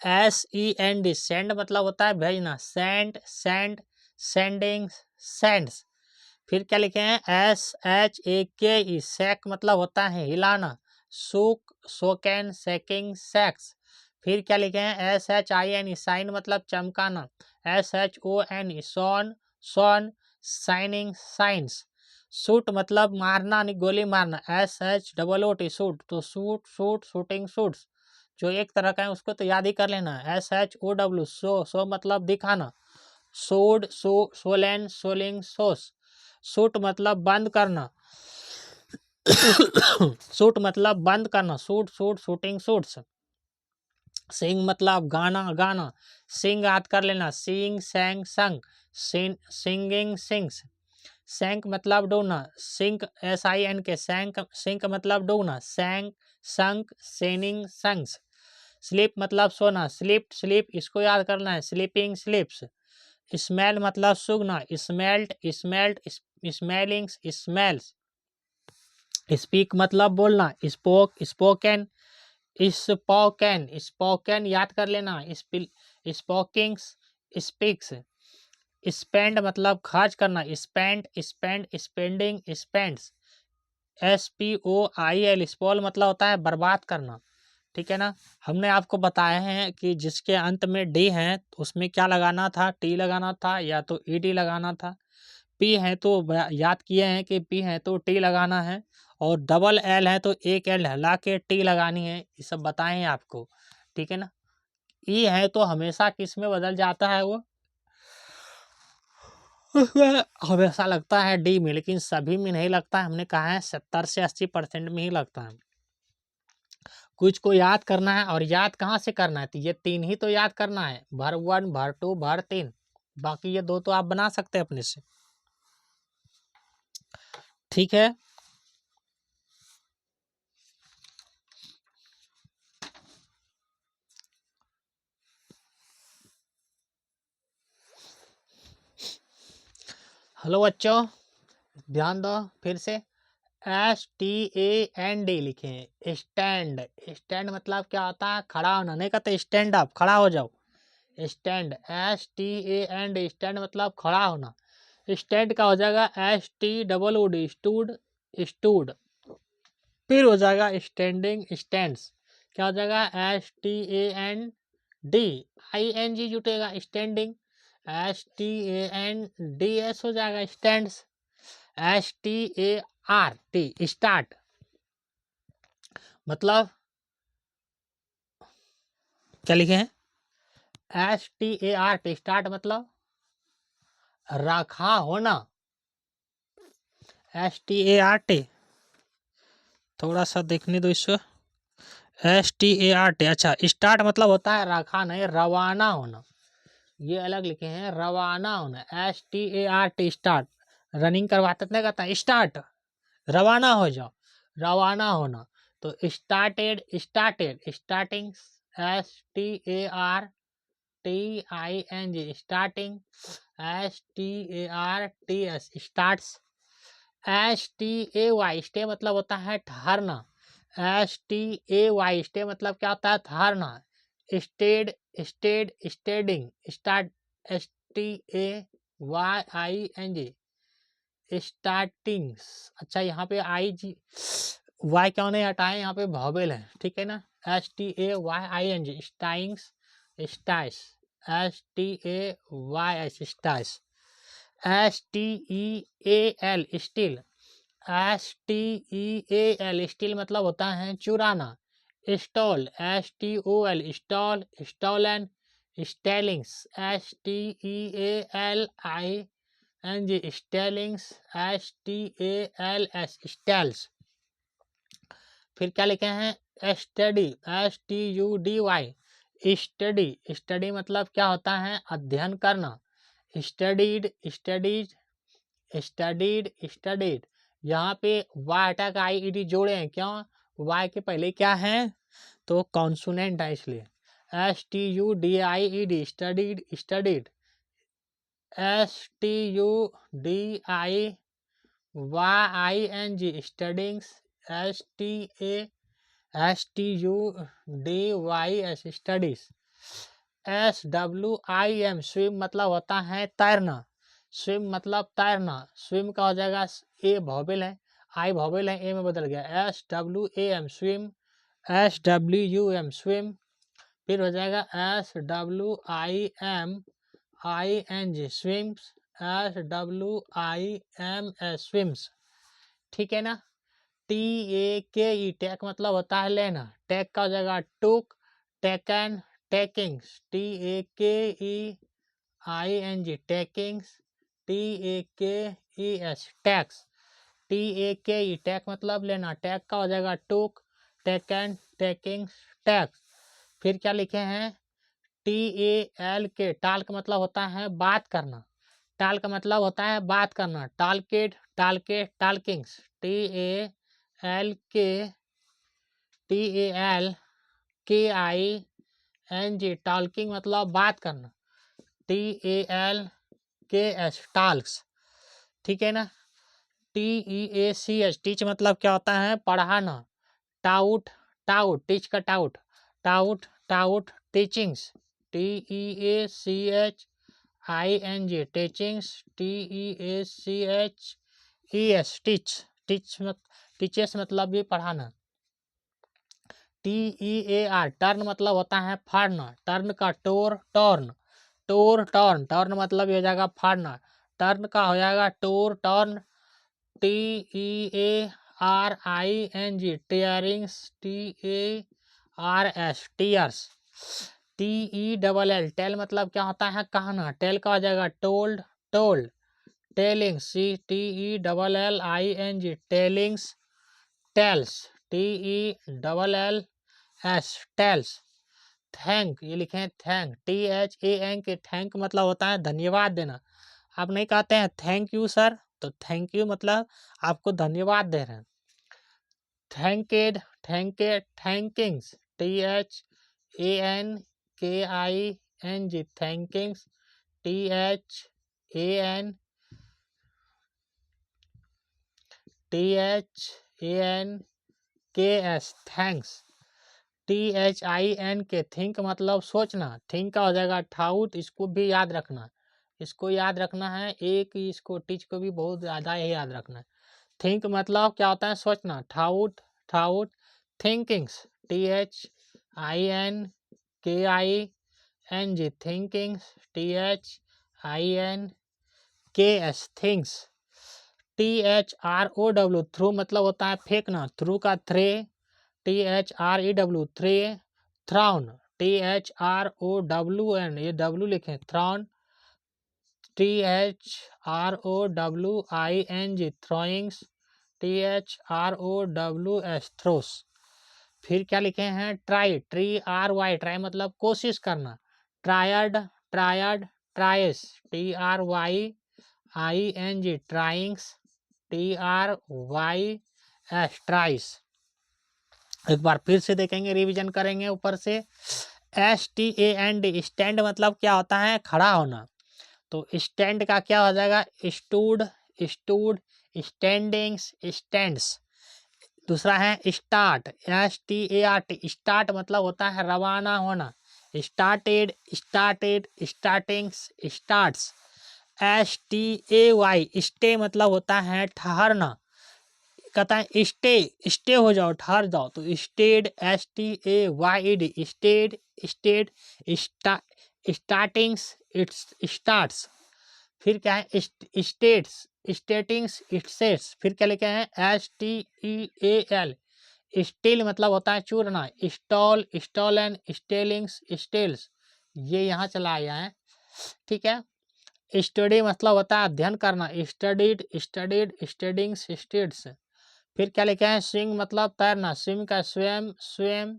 SEND send मतलब होता है भेजना। Send, send, sending, sends. फिर क्या लिखे हैं, SHAKE सैक मतलब होता है हिलाना। सुक, सोकैन, सेकिंग, सेक्स। फिर क्या लिखे हैं, SHIN साइन मतलब चमकाना। SHON shone, shone, shining, shines. Shoot मतलब मारना, नहीं गोली मारना। SHOOT शूट, तो शूट, शूट, शूटिंग, शूट्स। जो एक तरह का है उसको तो याद ही कर लेना। SHOW शो मतलब दिखाना। सोड, सोलेन, सोलिंग, सोस। शूट मतलब बंद करना। शूट मतलब बंद करना। Shoot, shoot, shooting, shoots. Sing मतलब गाना, गाना। सिंग याद कर लेना, सिंग, sang, sung, singing, sings. Sank मतलब डूबना। सिंक, SINK सैंक, सिंक मतलब डूबना। सैंक, संक, सेनिंग, संग्स। स्लीप मतलब सोना। स्लिप्ड, स्लीप इसको याद करना है, स्लीपिंग, स्लिप्स। स्मेल मतलब सूंघना। Smelt, smelt, smellings, smells. Speak मतलब बोलना। स्पोक, स्पोकन, स्पोकन, स्पोकन याद कर लेना। स्पोकिंग्स, स्पीक्स। स्पेंड मतलब खर्च करना। Spend, spend, spending, spends. SPOIL spoil मतलब होता है बर्बाद करना। ठीक है ना। हमने आपको बताया है कि जिसके अंत में डी है तो उसमें क्या लगाना था, टी लगाना था या तो ED लगाना था। पी है तो याद किए हैं कि पी है तो टी लगाना है, और डबल एल है तो एक एल हला के टी लगानी है, ये सब बताए हैं आपको। ठीक है ना। ई है तो हमेशा किस में बदल जाता है, वो उसमें हमेशा लगता है डी में, लेकिन सभी में नहीं लगता है। हमने कहा है 70 से 80% में ही लगता है। कुछ को याद करना है, और याद कहाँ से करना है, तो ये 3 ही तो याद करना है, भर 1, भर 2, भर 3। बाकी ये 2 तो आप बना सकते हैं अपने से। ठीक है। हेलो बच्चों, ध्यान दो फिर से। STAND लिखे, स्टैंड। स्टैंड मतलब क्या होता है, खड़ा होना। नहीं कहते स्टैंड अप, खड़ा हो जाओ। स्टैंड, STAND स्टैंड मतलब खड़ा होना। स्टैंड का हो जाएगा STWD स्टूड, स्टूड। फिर हो जाएगा स्टैंडिंग, स्टैंड्स। क्या हो जाएगा, STAND जुटेगा, स्टैंडिंग। STANDS हो जाएगा, स्टैंड्स। START स्टार्ट मतलब क्या लिखे हैं? START, स्टार्ट मतलब रखा होना। START, थोड़ा सा देखने दो इसको। START, अच्छा स्टार्ट मतलब होता है रखा नहीं, रवाना होना। ये अलग लिखे हैं, रवाना होना। START, स्टार्ट, रनिंग करवाते नहीं कहता स्टार्ट, रवाना हो जाओ, रवाना होना। तो started, started, starting, STARTING, starting, STARTS, starts. STAY, stay मतलब होता है ठहरना। STAY, स्टे मतलब क्या होता है? ठहरना। Stayed, stayed, staying, start, STAYING, startings. अच्छा यहाँ पे IG वाई क्यों नहीं हटाए? यहाँ पे वॉवेल है, ठीक है ना। STAYING, stayings, stays, STAYS, stays. STEAL, steal, STEAL, steal मतलब होता है चुराना। Stole, STOL, stole, stolen, stealings, STEALING, stealings, STALS, steals. फिर क्या लिखे हैं? स्टडी, STUDY, स्टडी, स्टडी मतलब क्या होता है? अध्ययन करना। Studied, studies, studied, studied. यहाँ पे वाई हटा का IED जोड़े हैं, क्यों? वाई के पहले क्या है? तो कॉन्सोनेंट है इसलिए। STUDIED, studied, studied. STUDIYING, स्टडिंग्स, STUDYS, studies. SWIM, swim मतलब होता है तैरना। स्विम मतलब तैरना। स्विम का हो जाएगा, ए वॉवेल है, आई वॉवेल है, ए में बदल गया। SWAM, swim. SWUM, swim. फिर हो जाएगा SWIMING, स्विम्स। SWIMS, स्विम्स, ठीक है ना। TAKE, टेक मतलब होता है लेना। टेक का हो जाएगा took, taken, takings. TAKEING, takings. TAKES, takes. TAKE, take मतलब लेना। टैक का हो जाएगा टुक, टेकन, टेकिंग्स, टैक्स। फिर क्या लिखे हैं? TALK, टाल्क मतलब होता है बात करना। टाल का मतलब होता है बात करना। टालकेट, टालके, टालकिंग्स। TALKING, टालकिंग मतलब बात करना। TALKS, टाल्क्स, ठीक है ना। TEACH, टीच मतलब क्या होता है? पढ़ाना। टाउट, टाउट, टीच का taut, taut, taught, teachings. TEACHING, teachings. TEACHES, teach, teaches मतलब भी पढ़ाना। TEAR, टर्न मतलब होता है फाड़ना। टर्न का tore, torn, tore, torn, torn मतलब हो जाएगा फाड़ना। टर्न का हो जाएगा tore, torn. TEARING, tearings. TARS, tears. TELL, tell मतलब क्या होता है? कहना। टेल का हो जाएगा told, told. Tellings, TELLING, tellings, tells. TELLS, tells. Thank, ये लिखे हैं थैंक, THANK, थैंक मतलब होता है धन्यवाद देना। आप नहीं कहते हैं थैंक यू सर, तो थैंक यू मतलब आपको धन्यवाद दे रहे हैं। थैंकेड, थैंकेड, थैंकिंग्स। THANKING, थैंकिंग्स। THANKS, thanks. THINK, think मतलब सोचना। थिंक का हो जाएगा ठाउट, इसको भी याद रखना। इसको याद रखना है, एक इसको टीच को भी बहुत ज़्यादा ही याद रखना है। थिंक मतलब क्या होता है? सोचना। Thought, thought, thinkings. THINKING, thinkings. THINKS, thinks. THROW, throw मतलब होता है फेंकना। थ्रू का threw, THREW, threw, thrown. THROWN, ये W लिखें, thrown, THROWING, throwings, THROWS, throws. फिर क्या लिखे हैं, ट्राई, TRY, ट्राई मतलब कोशिश करना, ट्रायड, ट्रायड, ट्राइस, TRYING, ट्राइंग्स, TRYS, ट्राइस। एक बार फिर से देखेंगे, रिवीजन करेंगे ऊपर से। STAND, स्टैंड मतलब क्या होता है, खड़ा होना। तो स्टैंड का क्या हो जाएगा, स्टूड, स्टूड, स्टैंडिंग्स, स्टैंड्स। दूसरा है स्टार्ट, START, स्टार्ट मतलब होता है रवाना होना, started, started, startings, starts. STAY, stay मतलब होता है ठहरना, कहता है स्टे, स्टे हो जाओ, ठहर जाओ, तो stayed, STAYD, stayed, stayed, startings, its, starts. फिर क्या है, स्टेट्स, स्टेटिंग्स, स्टेट्स। फिर क्या लिखे हैं, STEAL, स्टील मतलब होता है चूरना, स्टॉल, स्टॉलन, स्टेलिंग्स, स्टेल्स। ये यहाँ चला आया है, ठीक है। स्टडी मतलब होता है अध्ययन करना, स्टडीड, स्टडीड, स्टडिंग्स, स्टडीड्स। फिर क्या लिखे हैं, स्विंग मतलब तैरना, स्विम का स्वयं, स्वयं,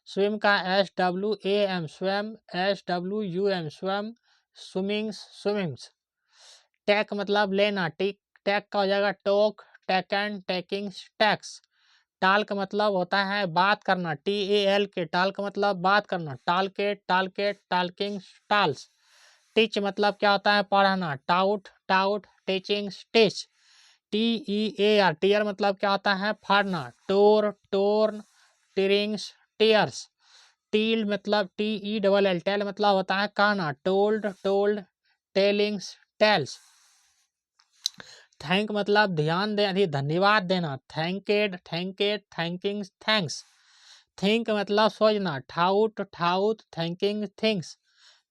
स्विम का SWAM, स्वयं, SWUM, स्वयं, स्विमिंग्स, स्विमिंग्स। टैक मतलब लेना, टिक, टैक का हो जाएगा टोक, टेकन, टेकिंग्स, टैक्स। टाल्क मतलब होता है बात करना, TALK, टाल्क मतलब बात करना, टालकेट, टालकेट, टाल्किंग, टाल्स। टीच मतलब क्या होता है, पढ़ाना, taught, taught, teachings, teach. TEAR, tear मतलब क्या होता है, फाड़ना, tore, torn, tearings, tears. Tell मतलब TELL, टेल मतलब होता है कहना, told, told, tellings, tells. Thank मतलब ध्यान दे, धन्यवाद देना, thanked, thanked, thanking, thanks. Think मतलब सोचना, thought, thought, thanking, things.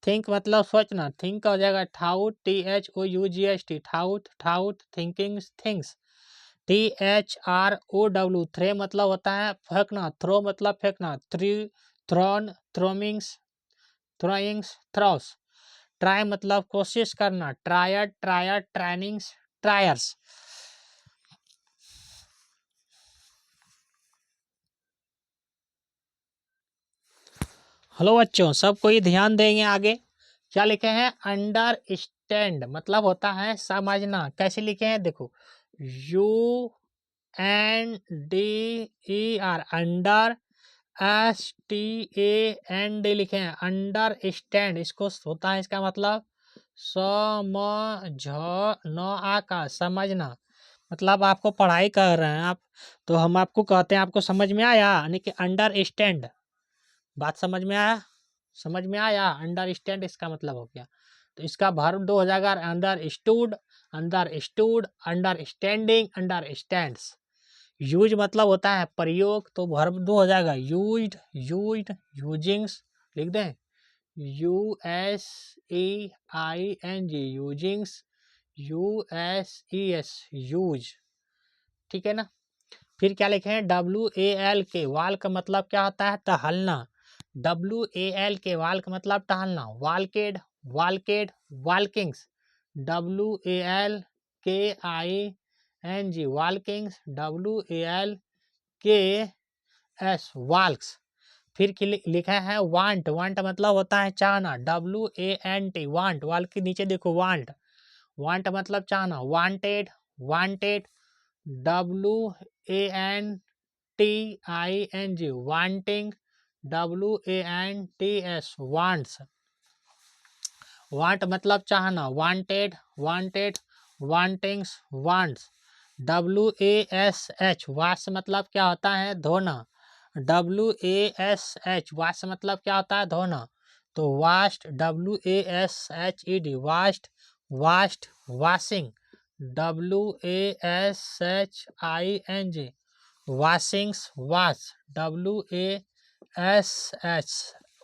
Think मतलब सोचना, थिंक हो जाएगा thought, THOUGHT, thought, thought, thinking, things. THROW, threw मतलब होता है फेंकना, थ्रो मतलब फेंकना, three, throne, throwings, throwings, throws. Try मतलब कोशिश करना, tried, tried, tryings, tries. Hello बच्चों, सब कोई ध्यान देंगे आगे। क्या लिखे हैं, अंडरस्टैंड मतलब होता है समझना। कैसे लिखे हैं, देखो, UNDER, अंडर, STAND लिखे हैं, अंडरस्टैंड। इसको होता है, इसका मतलब समझना का, समझना मतलब आपको पढ़ाई कर रहे हैं आप, तो हम आपको कहते हैं आपको समझ में आया, यानी कि अंडरस्टैंड। बात समझ में आया, समझ में आया, अंडरस्टैंड इसका मतलब हो गया। तो इसका वर्ब 2 हो जाएगा, understood, understood, understanding, understands. Use मतलब होता है प्रयोग, तो वर्ब 2 हो जाएगा, यूज्ड, यूज्ड, यूजिंग्स। लिख दें, USEING, यूजिंग्स, USES, यूज, ठीक है ना। फिर क्या लिखे हैं, WALK, वाल का मतलब क्या होता है, टहलना, WALK, वाल का मतलब टहलना, वालकेड, वालकेड, वालकिंग्स, WALKING, वालकिंग्स, WALKS, वाल्क्स। फिर लिखा है वांट, वांट मतलब होता है चाहना, WANT, वांट, वाल के नीचे देखो वांट, वांट मतलब चाहना, wanted, wanted, WANTING, wanting, WANTS, wants. Want मतलब चाहना, wanted, wanted, wantings, wants. WASH, wash मतलब क्या होता है, धोना, WASH, वाश मतलब क्या होता है, धोना, तो washed, WASHED, washed, washed, washing, WASHING, washings, wash, WASH,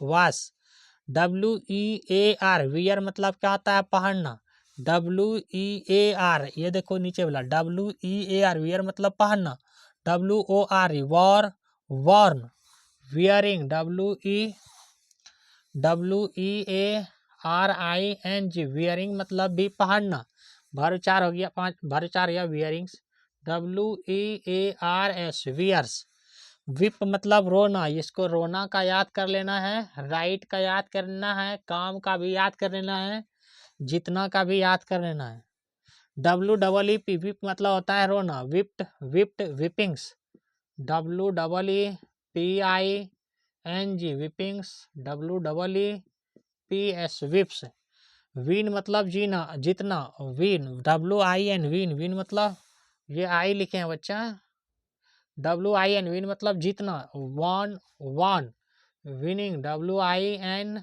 wash. WEAR, wear मतलब क्या होता है, पहनना, WEAR, ये देखो नीचे वाला, WEAR, वियर मतलब पहनना, WOR, wore, worn, wearing, WEARING, wearing मतलब भी पहनना, भर 4 हो गया, 5 भर 4 या वियरिंग्स। WEARS, wears. विप मतलब रोना, इसको रोना का याद कर लेना है, राइट का याद करना है, काम का भी याद कर लेना है, जितना का भी याद कर लेना है। WEEP, विप मतलब होता है रोना, विप्ट विप्ट विपिंग्स। WEEPING, विपिंग्स। WEEPS, विप्स। विन मतलब जीना, जितना, विन, WIN, विन, विन मतलब ये आई लिखे हैं बच्चा, WIN, विन मतलब जीतना, won won, winning, WINING,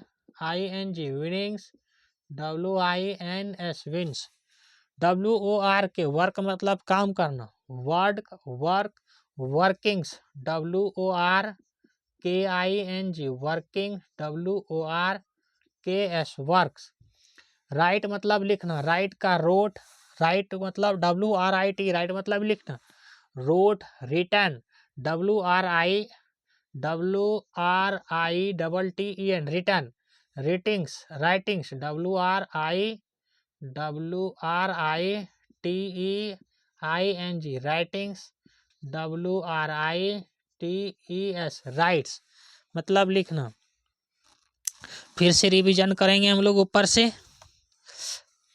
winnings, WINS, wins. WORK, work मतलब काम करना, work work workings, WORKING, working, WORKS, works. Write मतलब लिखना, राइट का रोट, राइट मतलब WRIT, राइट मतलब लिखना, wrote, written, WRITTEN, written. Writings, writings, WRITEING, writings, WRITES, writes मतलब लिखना। फिर से रिवीजन करेंगे हम लोग ऊपर से।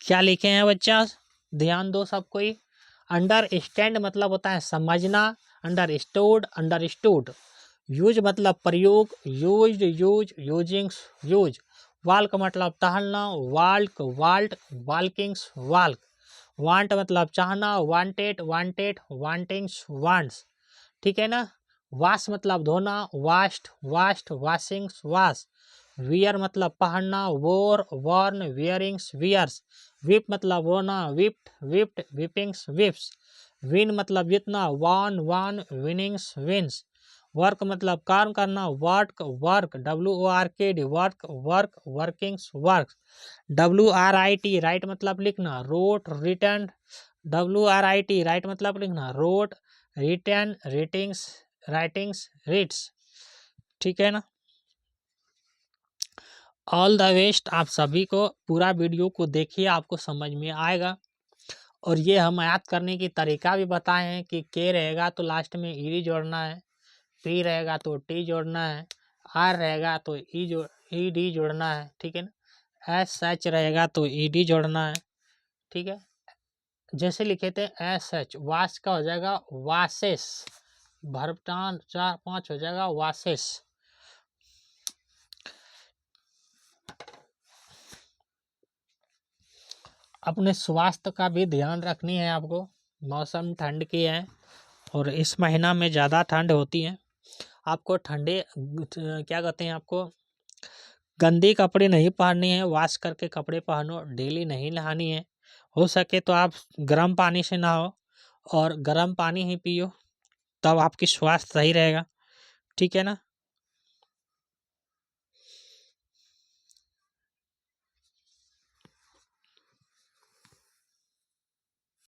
क्या लिखे हैं बच्चा, ध्यान दो सब कोई। अंडरस्टैंड मतलब होता है समझना, अंडरस्टूड, अंडरस्टूड। यूज मतलब प्रयोग, यूज्ड, यूज, यूजिंग्स, यूज। वाल्क मतलब टहलना, वाल्क, वाल्ट, वाल्किंग्स, वाल्क। वांट मतलब चाहना, वांटेड, वांटेड, वांटिंग्स, वांट्स। ठीक है ना। वाश मतलब धोना, washed, washed, washings, wash. Wear मतलब पहनना, wore, worn, wearings, wears. Weep मतलब होना, wept, wept, weepings, weeps. Win मतलब जितना, won won, winnings, wins. Work मतलब काम करना, work, work, WORKD, work, work, workings, work. WRIT, write मतलब लिखना, रोट, रिटर्न, WRIT, राइट मतलब लिखना, wrote, written, writings, writings, reads. ठीक है ना। ऑल द बेस्ट आप सभी को, पूरा वीडियो को देखिए, आपको समझ में आएगा। और ये हम याद करने की तरीका भी बताए हैं कि के रहेगा तो लास्ट में ईडी जोड़ना है, पी रहेगा तो टी जोड़ना है, आर रहेगा तो ई डी जोड़ना है। ठीक है ना। एस एच रहेगा तो ई डी जोड़ना है। ठीक है। जैसे लिखे थे एस एच, वाश का हो जाएगा वासेस, भर्ब 4 5 हो जाएगा वासेस। अपने स्वास्थ्य का भी ध्यान रखनी है आपको। मौसम ठंड की है और इस महीना में ज़्यादा ठंड होती है। आपको ठंडे क्या कहते हैं, आपको गंदे कपड़े नहीं पहनने हैं, वॉश करके कपड़े पहनो, डेली नहीं नहानी है। हो सके तो आप गर्म पानी से नहाओ और गर्म पानी ही पियो, तब आपकी स्वास्थ्य सही रहेगा। ठीक है ना।